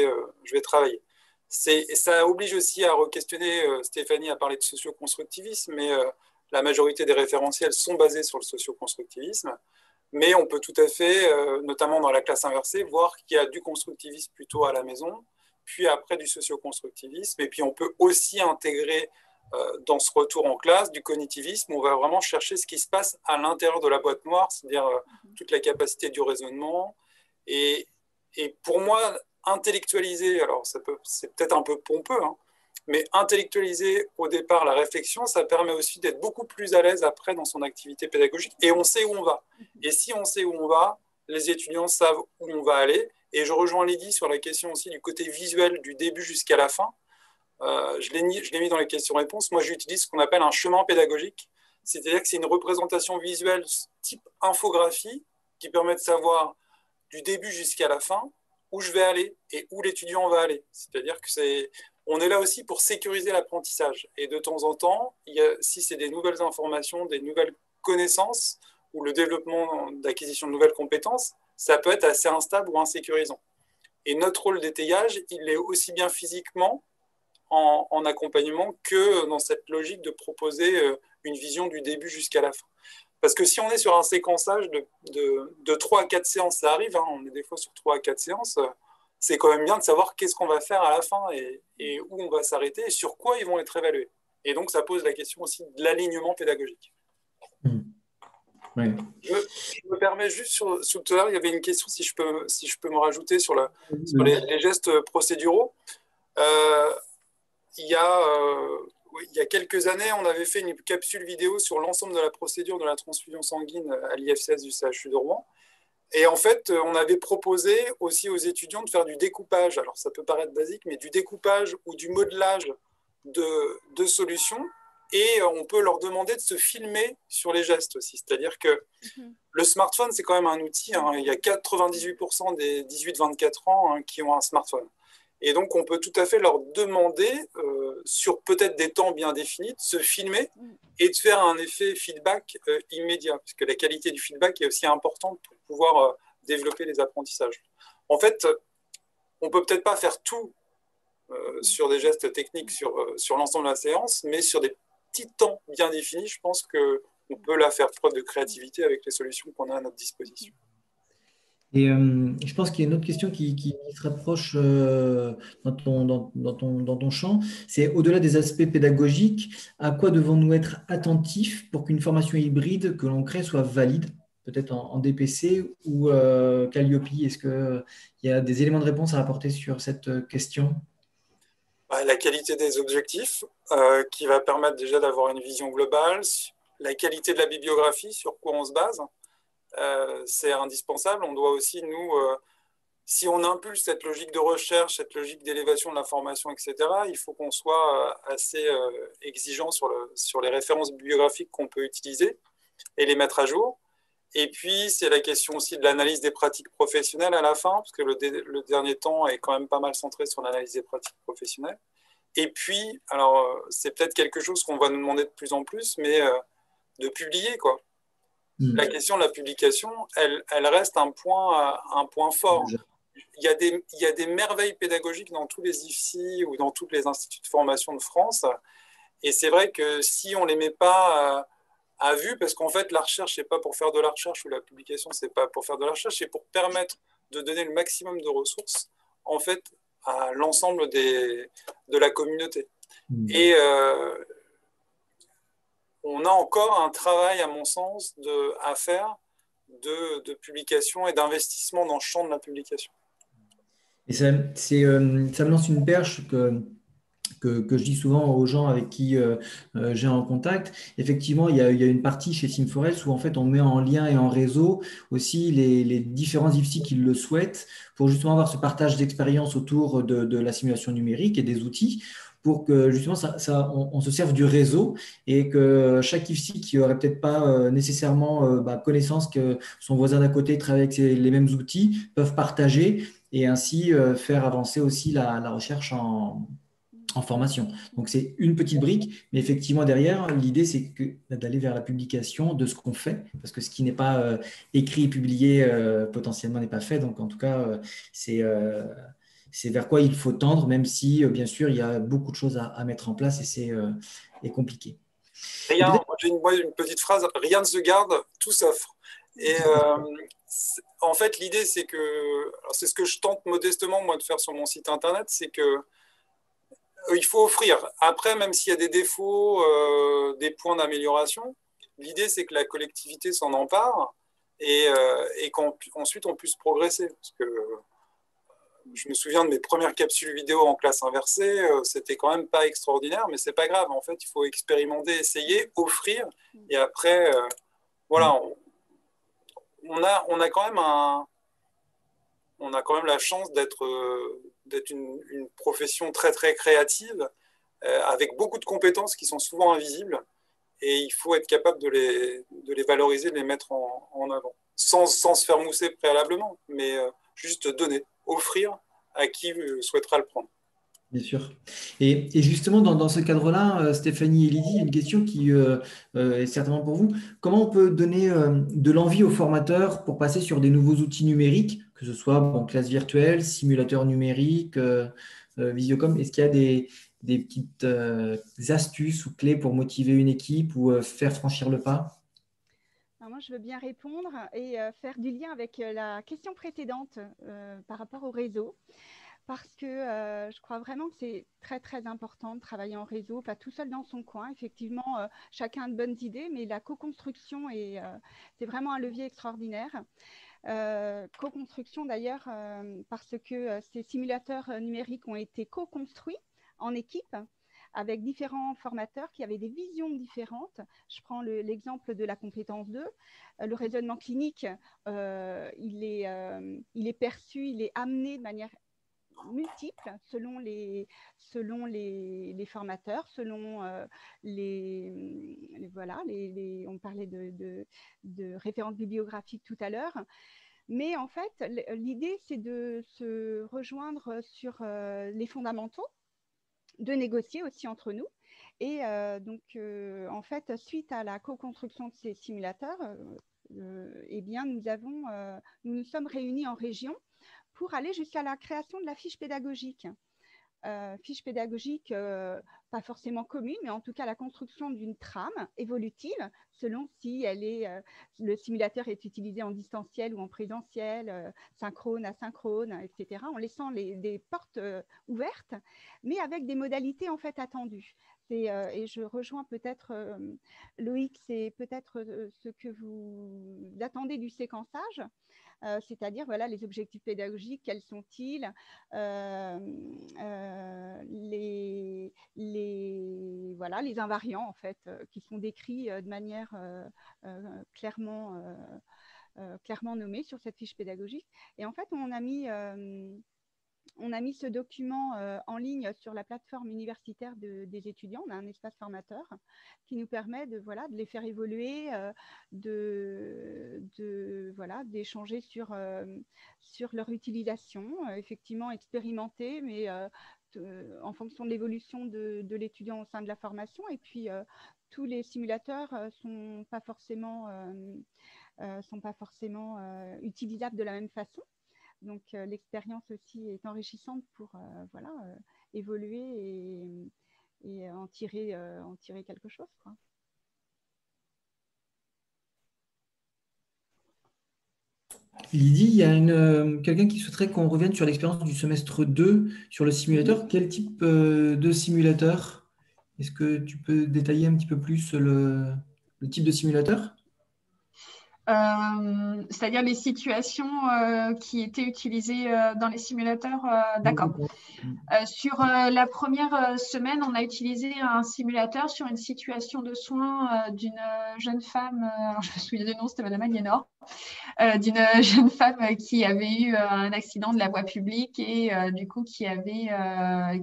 vais travailler. Ça oblige aussi à re-questionner, Stéphanie a parlé de socioconstructivisme, mais la majorité des référentiels sont basés sur le socioconstructivisme, mais on peut tout à fait, notamment dans la classe inversée, voir qu'il y a du constructivisme plutôt à la maison, puis après du socioconstructivisme, et puis on peut aussi intégrer dans ce retour en classe du cognitivisme. On va vraiment chercher ce qui se passe à l'intérieur de la boîte noire, c'est-à-dire toute la capacité du raisonnement. Et pour moi, intellectualiser, alors c'est peut-être un peu pompeux, hein, mais intellectualiser au départ la réflexion, ça permet aussi d'être beaucoup plus à l'aise après dans son activité pédagogique, et on sait où on va. Et si on sait où on va, les étudiants savent où on va aller. Et je rejoins Lydie sur la question aussi du côté visuel du début jusqu'à la fin. Je l'ai mis dans les questions-réponses. Moi, j'utilise ce qu'on appelle un chemin pédagogique, c'est-à-dire que c'est une représentation visuelle type infographie qui permet de savoir du début jusqu'à la fin où je vais aller et où l'étudiant va aller. C'est-à-dire on est là aussi pour sécuriser l'apprentissage. Et de temps en temps, si c'est des nouvelles informations, des nouvelles connaissances ou le développement d'acquisition de nouvelles compétences, ça peut être assez instable ou insécurisant. Et notre rôle d'étayage, il est aussi bien physiquement en accompagnement que dans cette logique de proposer une vision du début jusqu'à la fin. Parce que si on est sur un séquençage de 3 à 4 séances, ça arrive, hein, on est des fois sur 3 à 4 séances, c'est quand même bien de savoir qu'est-ce qu'on va faire à la fin et où on va s'arrêter et sur quoi ils vont être évalués. Et donc, ça pose la question aussi de l'alignement pédagogique. Ouais. Je me permets juste, tout à l'heure, il y avait une question, si je peux me rajouter sur les gestes procéduraux. Il y a quelques années, on avait fait une capsule vidéo sur l'ensemble de la procédure de la transfusion sanguine à l'IFCS du CHU de Rouen. Et en fait, on avait proposé aussi aux étudiants de faire du découpage. Alors, ça peut paraître basique, mais du découpage ou du modelage de solutions. Et on peut leur demander de se filmer sur les gestes aussi. C'est-à-dire que le smartphone, c'est quand même un outil. Hein. Il y a 98% des 18-24 ans qui ont un smartphone. Et donc, on peut tout à fait leur demander, sur peut-être des temps bien définis, de se filmer et de faire un effet feedback immédiat, puisque la qualité du feedback est aussi importante pour pouvoir développer les apprentissages. En fait, on ne peut peut-être pas faire tout sur des gestes techniques sur l'ensemble de la séance, mais sur des petits temps bien définis, je pense que on peut là faire preuve de créativité avec les solutions qu'on a à notre disposition. Et je pense qu'il y a une autre question qui se rapproche dans ton champ. C'est au-delà des aspects pédagogiques, à quoi devons-nous être attentifs pour qu'une formation hybride que l'on crée soit valide, peut-être en DPC ou Calliope? Est-ce qu'il y a des éléments de réponse à apporter sur cette question? La qualité des objectifs, qui va permettre déjà d'avoir une vision globale, la qualité de la bibliographie, sur quoi on se base. C'est indispensable. On doit aussi, nous, si on impulse cette logique de recherche, cette logique d'élévation de l'information, etc., il faut qu'on soit assez exigeant sur les références bibliographiques qu'on peut utiliser et les mettre à jour. Et puis, c'est la question aussi de l'analyse des pratiques professionnelles à la fin, parce que le dernier temps est quand même pas mal centré sur l'analyse des pratiques professionnelles. Et puis, alors, c'est peut-être quelque chose qu'on va nous demander de plus en plus, mais de publier, quoi. La question de la publication, elle reste un point fort. Il y a des merveilles pédagogiques dans tous les IFSI ou dans tous les instituts de formation de France. Et c'est vrai que si on ne les met pas à vue, parce qu'en fait, la recherche, ce n'est pas pour faire de la recherche, ou la publication, ce n'est pas pour faire de la recherche, c'est pour permettre de donner le maximum de ressources, en fait, à l'ensemble de la communauté. Et on a encore un travail, à mon sens, à faire de publication et d'investissement dans le champ de la publication. Et ça me lance une perche que je dis souvent aux gens avec qui j'ai en contact. Effectivement, il y a une partie chez Simforest où en fait on met en lien et en réseau aussi les différents IFSI qui le souhaitent pour justement avoir ce partage d'expérience autour de la simulation numérique et des outils pour que justement on se serve du réseau et que chaque IFSI qui n'aurait peut-être pas nécessairement connaissance que son voisin d'à côté travaille avec les mêmes outils peuvent partager et ainsi faire avancer aussi la recherche en formation. Donc, c'est une petite brique, mais effectivement, derrière, l'idée, c'est d'aller vers la publication de ce qu'on fait, parce que ce qui n'est pas écrit et publié potentiellement n'est pas fait. Donc, en tout cas, c'est vers quoi il faut tendre, même si, bien sûr, il y a beaucoup de choses à mettre en place et c'est compliqué. J'ai une petite phrase, rien ne se garde, tout s'offre. Et en fait, l'idée, c'est que, c'est ce que je tente modestement, moi, de faire sur mon site internet, c'est que il faut offrir. Après, même s'il y a des défauts, des points d'amélioration, l'idée, c'est que la collectivité s'en empare et qu'ensuite on puisse progresser. Parce que je me souviens de mes premières capsules vidéo en classe inversée, c'était quand même pas extraordinaire, mais c'est pas grave. En fait, il faut expérimenter, essayer, offrir, et après, voilà, on a quand même la chance d'être une profession très très créative, avec beaucoup de compétences qui sont souvent invisibles, et il faut être capable de les valoriser, de les mettre en avant, sans se faire mousser préalablement, mais juste donner, offrir à qui souhaitera le prendre. Bien sûr. Et justement, dans ce cadre-là, Stéphanie et Lydie, il y a une question qui est certainement pour vous. Comment on peut donner de l'envie aux formateurs pour passer sur des nouveaux outils numériques, que ce soit classe virtuelle, simulateur numérique, Visiocom? Est-ce qu'il y a des petites astuces ou clés pour motiver une équipe ou faire franchir le pas? Alors moi, je veux bien répondre et faire du lien avec la question précédente par rapport au réseau. Parce que je crois vraiment que c'est très, très important de travailler en réseau, pas tout seul dans son coin. Effectivement, chacun a de bonnes idées, mais la co-construction, c'est vraiment un levier extraordinaire. Co-construction d'ailleurs, parce que ces simulateurs numériques ont été co-construits en équipe avec différents formateurs qui avaient des visions différentes. Je prends l'exemple de la compétence 2. Le raisonnement clinique, il est perçu, il est amené de manière multiples selon les formateurs, selon on parlait de références bibliographiques tout à l'heure. Mais en fait, l'idée, c'est de se rejoindre sur les fondamentaux, de négocier aussi entre nous. Et en fait, suite à la co-construction de ces simulateurs, eh bien, nous nous sommes réunis en région pour aller jusqu'à la création de la fiche pédagogique. fiche pédagogique, pas forcément commune, mais en tout cas la construction d'une trame évolutive selon si le simulateur est utilisé en distanciel ou en présentiel, synchrone, asynchrone, etc., en laissant des portes ouvertes, mais avec des modalités en fait attendues. Et je rejoins peut-être Loïc, c'est peut-être ce que vous attendez du séquençage. C'est-à-dire voilà, les objectifs pédagogiques, quels sont-ils, les invariants en fait, qui sont décrits de manière clairement nommée sur cette fiche pédagogique. Et en fait, on a mis ce document en ligne sur la plateforme universitaire des étudiants. On a un espace formateur qui nous permet de les faire évoluer, d'échanger sur leur utilisation, effectivement expérimenter, mais en fonction de l'évolution de l'étudiant au sein de la formation. Et puis, tous les simulateurs ne sont pas forcément utilisables de la même façon. Donc, l'expérience aussi est enrichissante pour évoluer et en tirer quelque chose, quoi. Lydie, il y a quelqu'un qui souhaiterait qu'on revienne sur l'expérience du semestre 2 sur le simulateur. Quel type de simulateur? Est-ce que tu peux détailler un petit peu plus le type de simulateur? C'est-à-dire les situations qui étaient utilisées dans les simulateurs. D'accord. Sur la première semaine, on a utilisé un simulateur sur une situation de soins d'une jeune femme, alors je me souviens du nom, c'était Madame Aliénor, d'une jeune femme qui avait eu un accident de la voie publique et du coup qui avait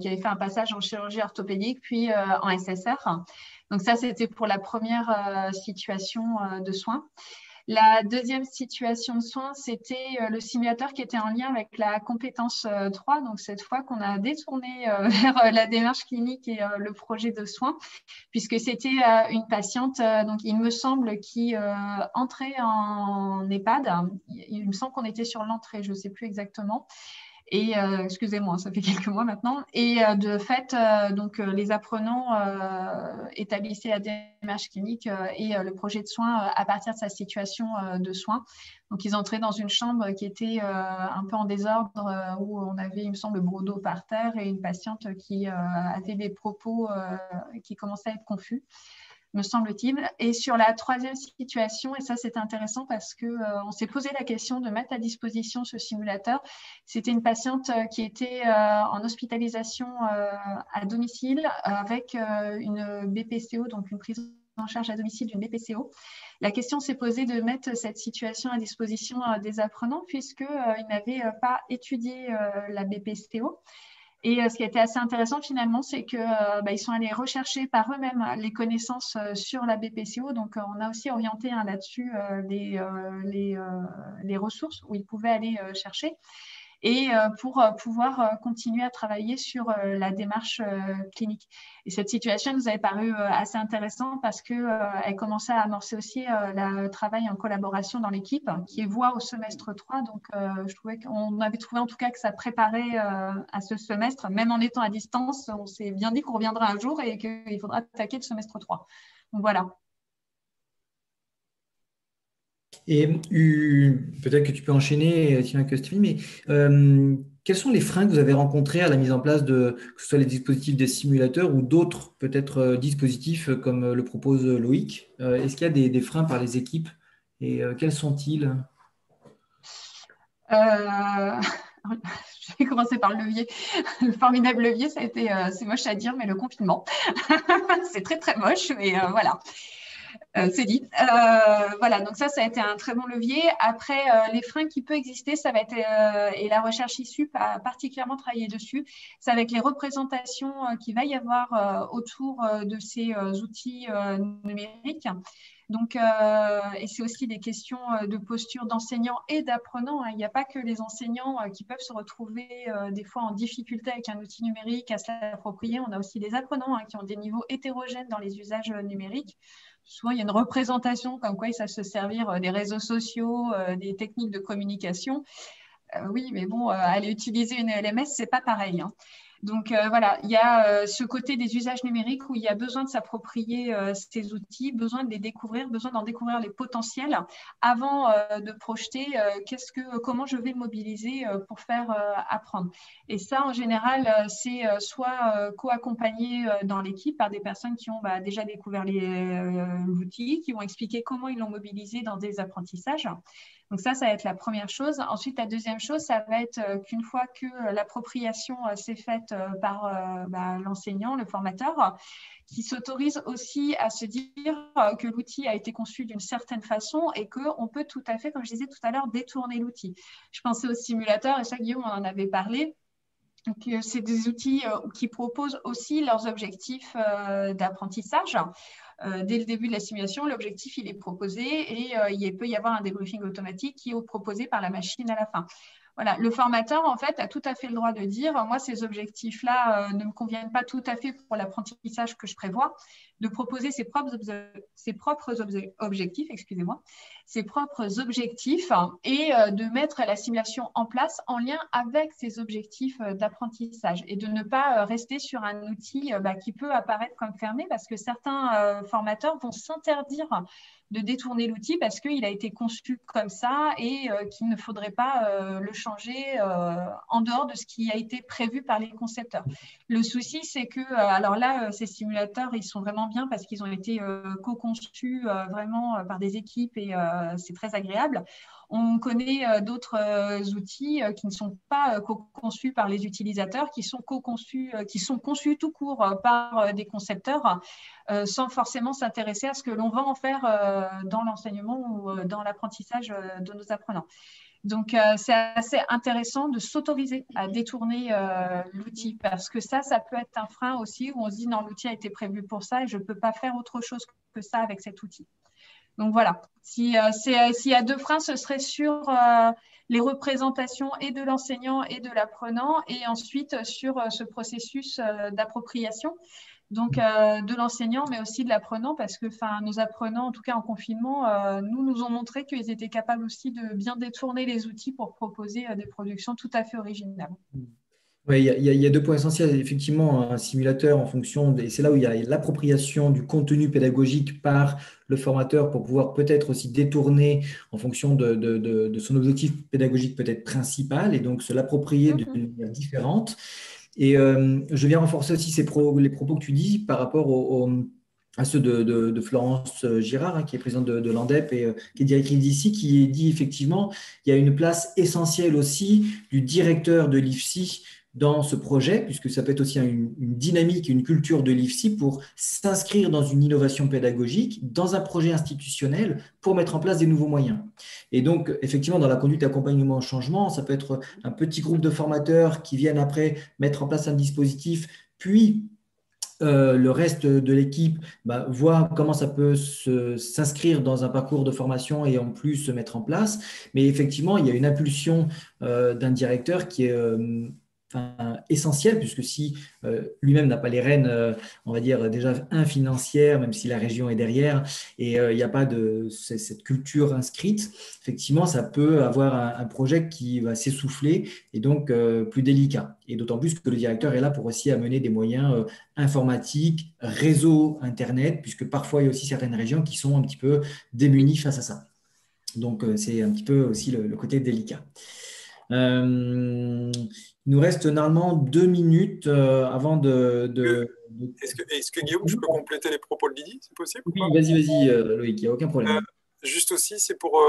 fait un passage en chirurgie orthopédique puis en SSR. Donc ça, c'était pour la première situation de soins. La deuxième situation de soins, c'était le simulateur qui était en lien avec la compétence 3. Donc, cette fois qu'on a détourné vers la démarche clinique et le projet de soins, puisque c'était une patiente, donc il me semble, qui entrait en EHPAD. Il me semble qu'on était sur l'entrée, je ne sais plus exactement. Et excusez-moi, ça fait quelques mois maintenant. Et de fait, les apprenants établissaient la démarche clinique et le projet de soins à partir de sa situation de soins. Donc, ils entraient dans une chambre qui était un peu en désordre, où on avait, il me semble, le brodeau par terre et une patiente qui avait des propos qui commençaient à être confus, me semble-t-il. Et sur la troisième situation, et ça c'est intéressant parce qu'on s'est posé la question de mettre à disposition ce simulateur. C'était une patiente qui était en hospitalisation à domicile avec une BPCO, donc une prise en charge à domicile d'une BPCO. La question s'est posée de mettre cette situation à disposition des apprenants puisqu'ils n'avaient pas étudié la BPCO. Et ce qui a été assez intéressant finalement, c'est qu'ils sont allés rechercher par eux-mêmes les connaissances sur la BPCO. Donc, on a aussi orienté là-dessus les ressources où ils pouvaient aller chercher. Et pour pouvoir continuer à travailler sur la démarche clinique. Et cette situation nous avait paru assez intéressante parce qu'elle commençait à amorcer aussi le travail en collaboration dans l'équipe qui est voie au semestre 3. Donc, je trouvais qu'on avait trouvé en tout cas que ça préparait à ce semestre, même en étant à distance, on s'est bien dit qu'on reviendra un jour et qu'il faudra attaquer le semestre 3. Donc, voilà. Et peut-être que tu peux enchaîner, Tina, que Stéphanie, mais quels sont les freins que vous avez rencontrés à la mise en place que ce soit les dispositifs des simulateurs ou d'autres peut-être dispositifs comme le propose Loïc? Est-ce qu'il y a des freins par les équipes et quels sont-ils? Je vais commencer par le levier. Le formidable levier, ça a été, c'est moche à dire, mais le confinement. C'est très, très moche, mais voilà. C'est dit. Voilà, donc ça a été un très bon levier. Après, les freins qui peuvent exister, ça va être, et la recherche issue a particulièrement travaillé dessus, c'est avec les représentations qu'il va y avoir autour de ces outils numériques. Donc, et c'est aussi des questions de posture d'enseignants et d'apprenants. Il n'y a pas que les enseignants qui peuvent se retrouver des fois en difficulté avec un outil numérique à se l'approprier. On a aussi des apprenants qui ont des niveaux hétérogènes dans les usages numériques. Souvent, il y a une représentation comme quoi ils savent se servir des réseaux sociaux, des techniques de communication. Oui, mais bon, aller utiliser une LMS, c'est pas pareil. Donc voilà, il y a ce côté des usages numériques où il y a besoin de s'approprier ces outils, besoin de les découvrir, besoin d'en découvrir les potentiels avant de projeter comment je vais le mobiliser pour faire apprendre. Et ça, en général, c'est soit co-accompagné dans l'équipe par des personnes qui ont déjà découvert l'outil, qui vont expliquer comment ils l'ont mobilisé dans des apprentissages. Donc ça va être la première chose. Ensuite, la deuxième chose, ça va être qu'une fois que l'appropriation s'est faite par l'enseignant, le formateur, qui s'autorise aussi à se dire que l'outil a été conçu d'une certaine façon et qu'on peut tout à fait, comme je disais tout à l'heure, détourner l'outil. Je pensais au simulateur, et ça, Guillaume, on en avait parlé. C'est des outils qui proposent aussi leurs objectifs d'apprentissage. Dès le début de la simulation, l'objectif il est proposé et il peut y avoir un débriefing automatique qui est proposé par la machine à la fin. Voilà, le formateur, en fait, a tout à fait le droit de dire, moi, ces objectifs-là ne me conviennent pas tout à fait pour l'apprentissage que je prévois, de proposer ses propres objectifs, excusez-moi, ses propres objectifs et de mettre la simulation en place en lien avec ces objectifs d'apprentissage et de ne pas rester sur un outil qui peut apparaître comme fermé parce que certains formateurs vont s'interdire de détourner l'outil parce qu'il a été conçu comme ça et qu'il ne faudrait pas le changer en dehors de ce qui a été prévu par les concepteurs. Le souci, c'est que, alors là, ces simulateurs, ils sont vraiment bien parce qu'ils ont été co-conçus vraiment par des équipes et c'est très agréable. On connaît d'autres outils qui ne sont pas co-conçus par les utilisateurs, qui sont conçus tout court par des concepteurs sans forcément s'intéresser à ce que l'on va en faire dans l'enseignement ou dans l'apprentissage de nos apprenants. Donc, c'est assez intéressant de s'autoriser à détourner l'outil parce que ça peut être un frein aussi où on se dit non, l'outil a été prévu pour ça et je ne peux pas faire autre chose que ça avec cet outil. Donc, voilà. S'il y a deux freins, ce serait sur les représentations et de l'enseignant et de l'apprenant et ensuite sur ce processus d'appropriation. Donc, de l'enseignant, mais aussi de l'apprenant, parce que nos apprenants, en tout cas en confinement, nous ont montré qu'ils étaient capables aussi de bien détourner les outils pour proposer des productions tout à fait originales. Oui, il y a deux points essentiels. Effectivement, un simulateur en fonction, et c'est là où il y a l'appropriation du contenu pédagogique par le formateur pour pouvoir peut-être aussi détourner en fonction de son objectif pédagogique peut-être principal et donc se l'approprier d'une manière différente. Et je viens renforcer aussi les propos que tu dis par rapport à ceux de Florence Girard, qui est présidente de l'ANDEP et qui est directrice d'ici, qui dit effectivement il y a une place essentielle aussi du directeur de l'IFSI dans ce projet, puisque ça peut être aussi une dynamique, une culture de l'IFSI pour s'inscrire dans une innovation pédagogique, dans un projet institutionnel pour mettre en place des nouveaux moyens. Et donc, effectivement, dans la conduite d'accompagnement au changement, ça peut être un petit groupe de formateurs qui viennent après mettre en place un dispositif, puis le reste de l'équipe voit comment ça peut s'inscrire dans un parcours de formation et en plus se mettre en place. Mais effectivement, il y a une impulsion d'un directeur qui est essentiel, puisque si lui-même n'a pas les rênes, on va dire déjà financières, même si la région est derrière, et il n'y a pas cette culture inscrite, effectivement, ça peut avoir un projet qui va s'essouffler et donc plus délicat. Et d'autant plus que le directeur est là pour aussi amener des moyens informatiques, réseau, Internet, puisque parfois il y a aussi certaines régions qui sont un petit peu démunies face à ça. Donc, c'est un petit peu aussi le côté délicat. Il nous reste normalement 2 minutes avant Est-ce que Guillaume, je peux compléter les propos de Lydie, c'est possible? Oui, vas-y, Loïc, il n'y a aucun problème. Juste aussi, c'est pour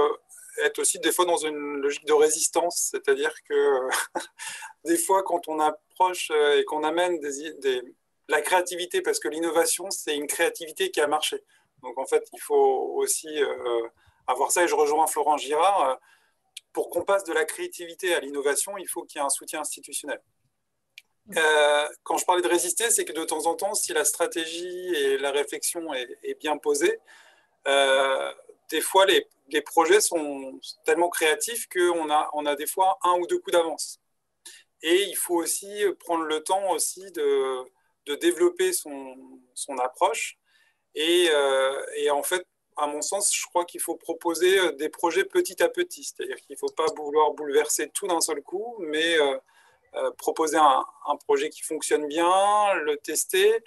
être aussi des fois dans une logique de résistance, c'est-à-dire que des fois, quand on approche et qu'on amène la créativité, parce que l'innovation, c'est une créativité qui a marché. Donc, en fait, il faut aussi avoir ça, et je rejoins Florent Girard, pour qu'on passe de la créativité à l'innovation, il faut qu'il y ait un soutien institutionnel. Quand je parlais de résister, c'est que de temps en temps, si la stratégie et la réflexion est bien posée, des fois, les projets sont tellement créatifs qu'on a des fois 1 ou 2 coups d'avance. Et il faut aussi prendre le temps aussi de développer son approche. Et en fait, à mon sens, je crois qu'il faut proposer des projets petit à petit. C'est-à-dire qu'il ne faut pas vouloir bouleverser tout d'un seul coup, mais proposer un projet qui fonctionne bien, le tester,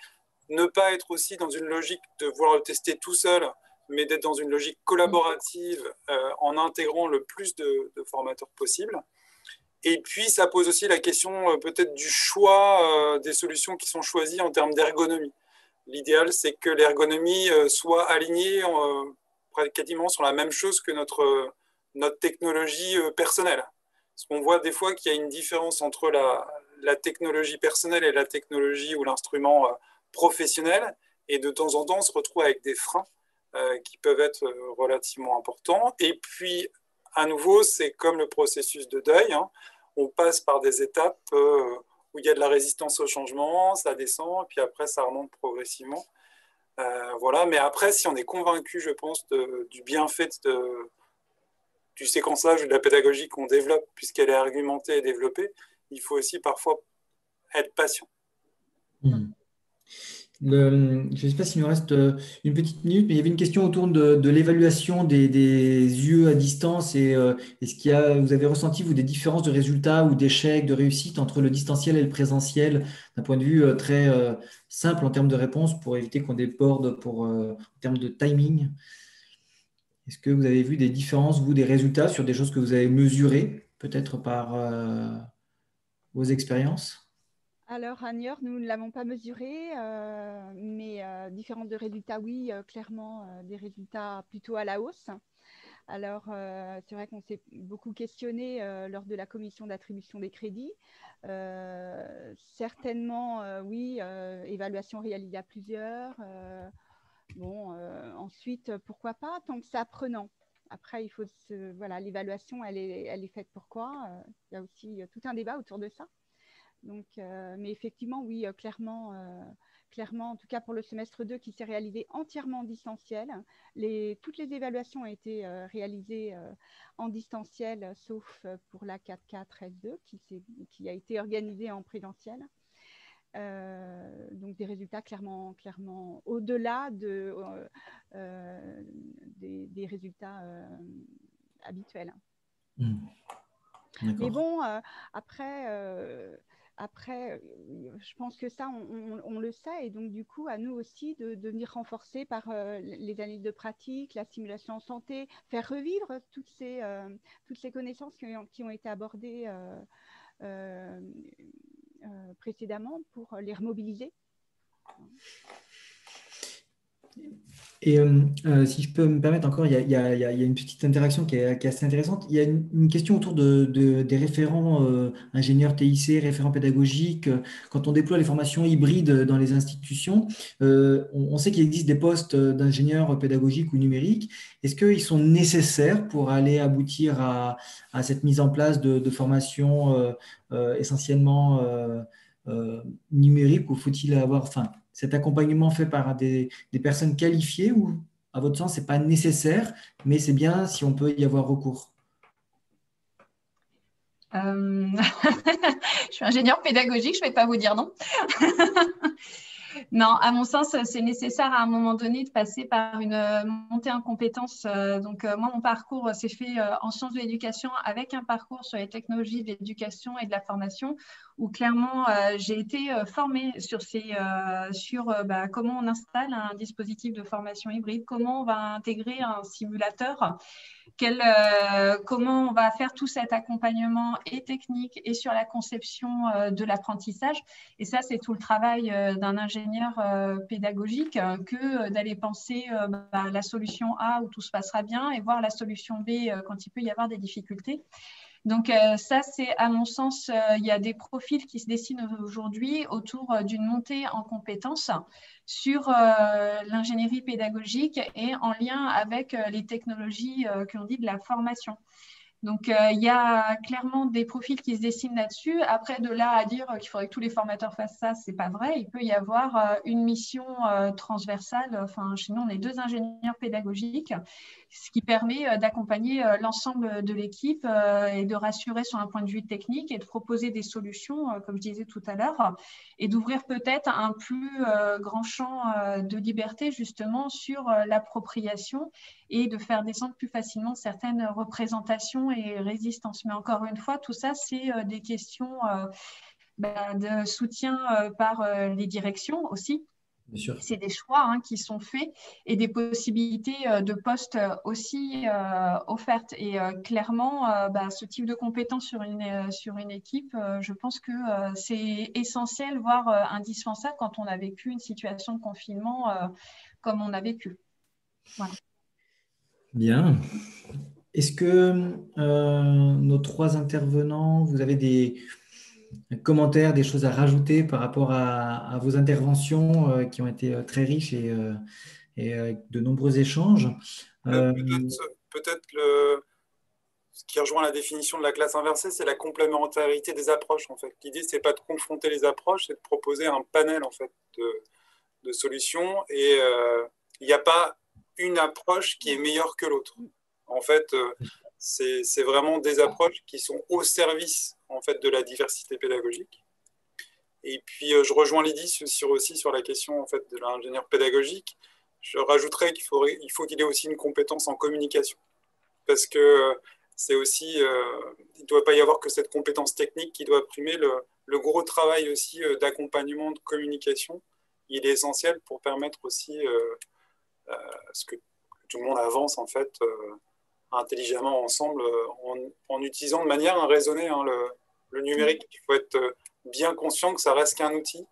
ne pas être aussi dans une logique de vouloir le tester tout seul, mais d'être dans une logique collaborative en intégrant le plus de formateurs possible. Et puis, ça pose aussi la question peut-être du choix des solutions qui sont choisies en termes d'ergonomie. L'idéal, c'est que l'ergonomie soit alignée quasiment sur la même chose que notre technologie personnelle. Parce qu'on voit des fois qu'il y a une différence entre la technologie personnelle et la technologie ou l'instrument professionnel. Et de temps en temps, on se retrouve avec des freins qui peuvent être relativement importants. Et puis, à nouveau, c'est comme le processus de deuil. Hein. On passe par des étapes où il y a de la résistance au changement, ça descend, et puis après, ça remonte progressivement. Voilà. Mais après, si on est convaincu, je pense, du bienfait du séquençage ou de la pédagogie qu'on développe, puisqu'elle est argumentée et développée, il faut aussi parfois être patient. Je ne sais pas s'il nous reste une petite minute, mais il y avait une question autour de l'évaluation des UE à distance et est-ce qu'il y a, vous avez ressenti, vous, des différences de résultats ou d'échecs, de réussite entre le distanciel et le présentiel d'un point de vue très simple en termes de réponse pour éviter qu'on déborde en termes de timing? Est-ce que vous avez vu des différences, vous, des résultats sur des choses que vous avez mesurées, peut-être par vos expériences? Alors, à Niort, nous ne l'avons pas mesuré, mais différents de résultats, oui, clairement, des résultats plutôt à la hausse. Alors, c'est vrai qu'on s'est beaucoup questionné lors de la commission d'attribution des crédits. Certainement, oui, évaluation réalisée à plusieurs. Ensuite, pourquoi pas, tant que c'est apprenant. Après, il faut voilà, l'évaluation, elle est faite pour quoi? Il y a aussi tout un débat autour de ça. Donc, mais effectivement, oui, clairement, en tout cas pour le semestre 2 qui s'est réalisé entièrement en distanciel. Toutes les évaluations ont été réalisées en distanciel, sauf pour la 4.4 S2 qui a été organisée en présentiel. Donc des résultats clairement au-delà des résultats habituels. Mais bon, après, je pense que ça, on le sait. Et donc, du coup, à nous aussi de venir renforcer par les analyses de pratique, la simulation en santé, faire revivre toutes ces connaissances qui ont été abordées précédemment pour les remobiliser. Et si je peux me permettre encore, il y a une petite interaction qui est assez intéressante. Il y a une question autour des référents ingénieurs TIC, référents pédagogiques. Quand on déploie les formations hybrides dans les institutions, on sait qu'il existe des postes d'ingénieurs pédagogiques ou numériques. Est-ce qu'ils sont nécessaires pour aller aboutir à cette mise en place de formations essentiellement numériques, ou faut-il avoir... cet accompagnement fait par des personnes qualifiées, ou à votre sens, ce n'est pas nécessaire, mais c'est bien si on peut y avoir recours? Je suis ingénieure pédagogique, je ne vais pas vous dire non. Non, à mon sens, c'est nécessaire à un moment donné de passer par une montée en compétences. Moi, mon parcours s'est fait en sciences de l'éducation avec un parcours sur les technologies de l'éducation et de la formation, où clairement, j'ai été formée sur comment on installe un dispositif de formation hybride, comment on va intégrer un simulateur, comment on va faire tout cet accompagnement et technique et sur la conception de l'apprentissage. Et ça, c'est tout le travail d'un ingénieur pédagogique que d'aller penser la solution A où tout se passera bien et voir la solution B quand il peut y avoir des difficultés. Donc ça, c'est à mon sens, il y a des profils qui se dessinent aujourd'hui autour d'une montée en compétences sur l'ingénierie pédagogique et en lien avec les technologies que l'on dit de la formation. Donc, il y a clairement des profils qui se dessinent là-dessus. Après, de là à dire qu'il faudrait que tous les formateurs fassent ça, ce n'est pas vrai. Il peut y avoir une mission transversale. Enfin, chez nous, on est 2 ingénieurs pédagogiques, ce qui permet d'accompagner l'ensemble de l'équipe et de rassurer sur un point de vue technique et de proposer des solutions, comme je disais tout à l'heure, et d'ouvrir peut-être un plus grand champ de liberté, justement, sur l'appropriation et de faire descendre plus facilement certaines représentations et résistances. Mais encore une fois, tout ça, c'est des questions de soutien par les directions aussi. Bien sûr. C'est des choix qui sont faits et des possibilités de postes aussi offertes. Et clairement, ce type de compétences sur une équipe, je pense que c'est essentiel, voire indispensable quand on a vécu une situation de confinement comme on a vécu. Voilà. Bien. Est-ce que nos trois intervenants, vous avez des commentaires, des choses à rajouter par rapport à vos interventions qui ont été très riches et avec de nombreux échanges? Peut-être ce qui rejoint la définition de la classe inversée, c'est la complémentarité des approches, en fait. L'idée, c'est pas de confronter les approches, c'est de proposer un panel, en fait, de solutions. Et il n'y a pas une approche qui est meilleure que l'autre. En fait, c'est vraiment des approches qui sont au service, en fait, de la diversité pédagogique. Et puis, je rejoins Lydie aussi sur la question, en fait, de l'ingénieur pédagogique. Je rajouterais qu'il faut qu'il ait aussi une compétence en communication. Parce que c'est aussi, il ne doit pas y avoir que cette compétence technique qui doit primer. Le gros travail aussi d'accompagnement, de communication, il est essentiel pour permettre aussi ce que tout le monde avance, en fait, intelligemment ensemble, en utilisant de manière raisonnée le numérique. Il faut être bien conscient que ça reste qu'un outil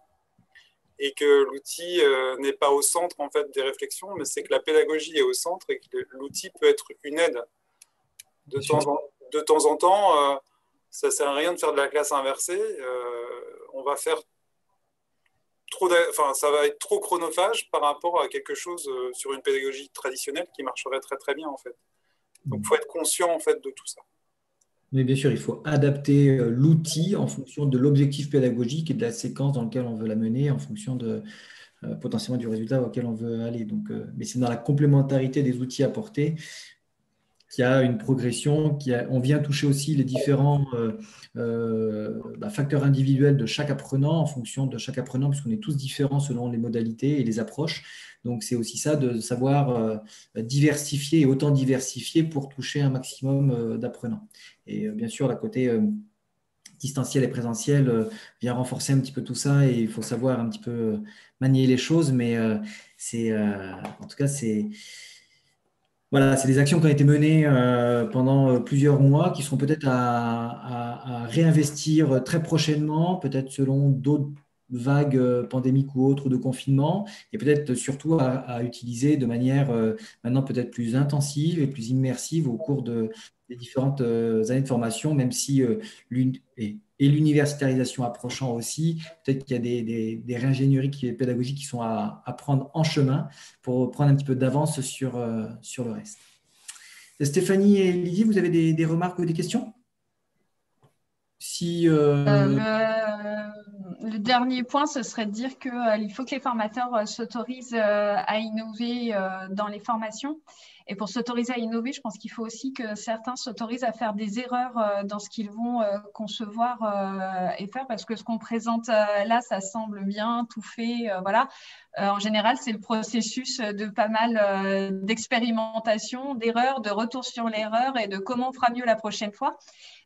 et que l'outil n'est pas au centre, en fait, des réflexions, mais c'est que la pédagogie est au centre et que l'outil peut être une aide. De temps en temps, ça ne sert à rien de faire de la classe inversée. On va faire ça va être trop chronophage par rapport à quelque chose sur une pédagogie traditionnelle qui marcherait très très bien, en fait. Donc, il faut être conscient, en fait, de tout ça. Mais bien sûr, il faut adapter l'outil en fonction de l'objectif pédagogique et de la séquence dans laquelle on veut la mener, en fonction de potentiellement du résultat auquel on veut aller. Donc, mais c'est dans la complémentarité des outils apportés qu'il y a une progression. On vient toucher aussi les différents facteurs individuels de chaque apprenant, en fonction de chaque apprenant, puisqu'on est tous différents selon les modalités et les approches. Donc, c'est aussi ça de savoir diversifier et autant diversifier pour toucher un maximum d'apprenants. Et bien sûr, la côté distanciel et présentiel vient renforcer un petit peu tout ça et il faut savoir un petit peu manier les choses. Mais en tout cas, c'est des actions qui ont été menées pendant plusieurs mois qui seront peut-être à réinvestir très prochainement, peut-être selon d'autres vagues pandémiques ou autres de confinement, et peut-être surtout à utiliser de manière maintenant peut-être plus intensive et plus immersive au cours des différentes années de formation, même si l'universitarisation approchant aussi, peut-être qu'il y a des réingénieries pédagogiques qui sont à prendre en chemin pour prendre un petit peu d'avance sur le reste. Stéphanie et Lydie, vous avez des remarques ou des questions? Le dernier point, ce serait de dire qu'il faut que les formateurs s'autorisent à innover dans les formations. Et pour s'autoriser à innover, je pense qu'il faut aussi que certains s'autorisent à faire des erreurs dans ce qu'ils vont concevoir et faire, parce que ce qu'on présente là, ça semble bien, tout fait, voilà. En général, c'est le processus de pas mal d'expérimentation, d'erreurs, de retour sur l'erreur et de comment on fera mieux la prochaine fois.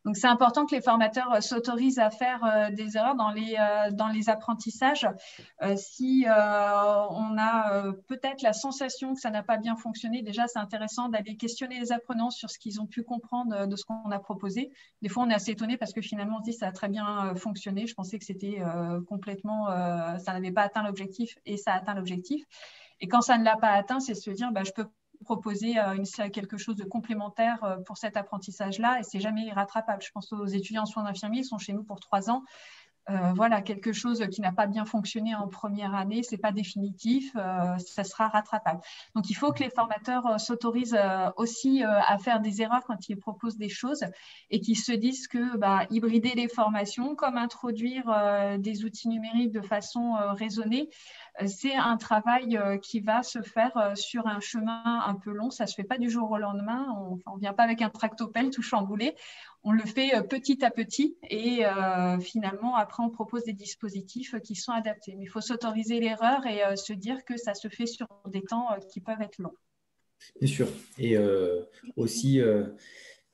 Donc, c'est important que les formateurs s'autorisent à faire des erreurs dans les apprentissages. Si on a peut-être la sensation que ça n'a pas bien fonctionné, déjà, c'est intéressant d'aller questionner les apprenants sur ce qu'ils ont pu comprendre de ce qu'on a proposé. Des fois, on est assez étonné parce que finalement, on se dit que ça a très bien fonctionné. Je pensais que c'était complètement, ça n'avait pas atteint l'objectif et ça a atteint l'objectif. Et quand ça ne l'a pas atteint, c'est se dire, je peux proposer quelque chose de complémentaire pour cet apprentissage-là et c'est jamais rattrapable. Je pense aux étudiants en soins d'infirmiers, ils sont chez nous pour 3 ans. Voilà, quelque chose qui n'a pas bien fonctionné en première année, c'est pas définitif, ça sera rattrapable. Donc, il faut que les formateurs s'autorisent aussi à faire des erreurs quand ils proposent des choses et qu'ils se disent que hybrider les formations, comme introduire des outils numériques de façon raisonnée, c'est un travail qui va se faire sur un chemin un peu long. Ça ne se fait pas du jour au lendemain. On ne vient pas avec un tractopelle tout chamboulé. On le fait petit à petit et finalement, après, on propose des dispositifs qui sont adaptés. Mais il faut s'autoriser l'erreur et se dire que ça se fait sur des temps qui peuvent être longs. Bien sûr. Et aussi,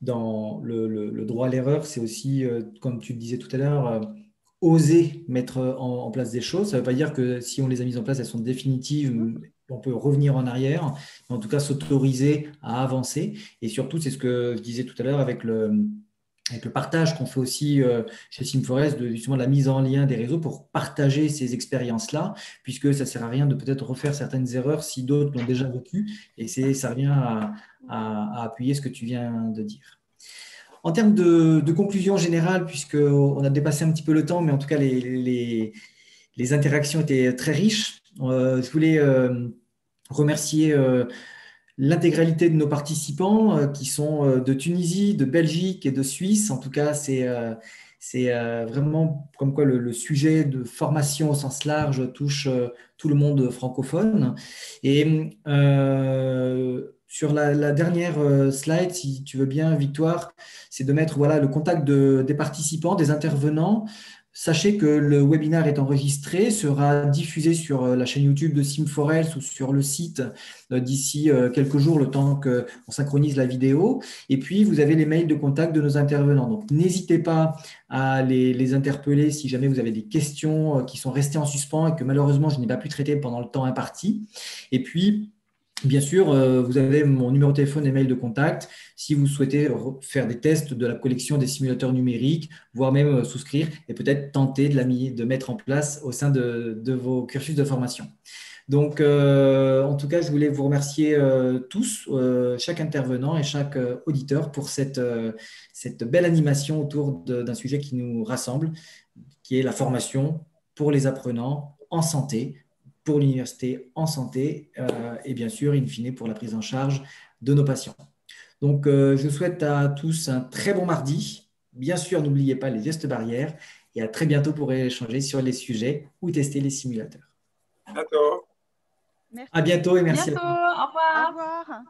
dans le droit à l'erreur, c'est aussi, comme tu le disais tout à l'heure, oser mettre en place des choses. Ça ne veut pas dire que si on les a mises en place, elles sont définitives, on peut revenir en arrière, mais en tout cas s'autoriser à avancer. Et surtout, c'est ce que je disais tout à l'heure avec le partage qu'on fait aussi chez SimForest, de justement la mise en lien des réseaux pour partager ces expériences-là, puisque ça ne sert à rien de peut-être refaire certaines erreurs si d'autres l'ont déjà vécu. Et ça revient à appuyer ce que tu viens de dire. En termes de conclusion générale, puisqu'on a dépassé un petit peu le temps, mais en tout cas, les interactions étaient très riches. Je voulais remercier l'intégralité de nos participants qui sont de Tunisie, de Belgique et de Suisse. En tout cas, c'est vraiment comme quoi le sujet de formation au sens large touche tout le monde francophone. Et sur la dernière slide, si tu veux bien, Victoire, c'est de mettre voilà, le contact des participants, des intervenants. Sachez que le webinaire est enregistré, sera diffusé sur la chaîne YouTube de SimForest ou sur le site d'ici quelques jours, le temps qu'on synchronise la vidéo. Et puis, vous avez les mails de contact de nos intervenants. Donc, n'hésitez pas à les interpeller si jamais vous avez des questions qui sont restées en suspens et que malheureusement, je n'ai pas pu traiter pendant le temps imparti. Et puis, bien sûr, vous avez mon numéro de téléphone et mail de contact si vous souhaitez faire des tests de la collection des simulateurs numériques, voire même souscrire et peut-être tenter de mettre en place au sein de vos cursus de formation. Donc, en tout cas, je voulais vous remercier tous, chaque intervenant et chaque auditeur pour cette belle animation autour d'un sujet qui nous rassemble, qui est la formation pour les apprenants en santé, pour l'université en santé et bien sûr, in fine, pour la prise en charge de nos patients. Donc, je souhaite à tous un très bon mardi. Bien sûr, n'oubliez pas les gestes barrières et à très bientôt pour échanger sur les sujets ou tester les simulateurs. À bientôt. Merci. À bientôt et merci. Bientôt, au revoir. Au revoir.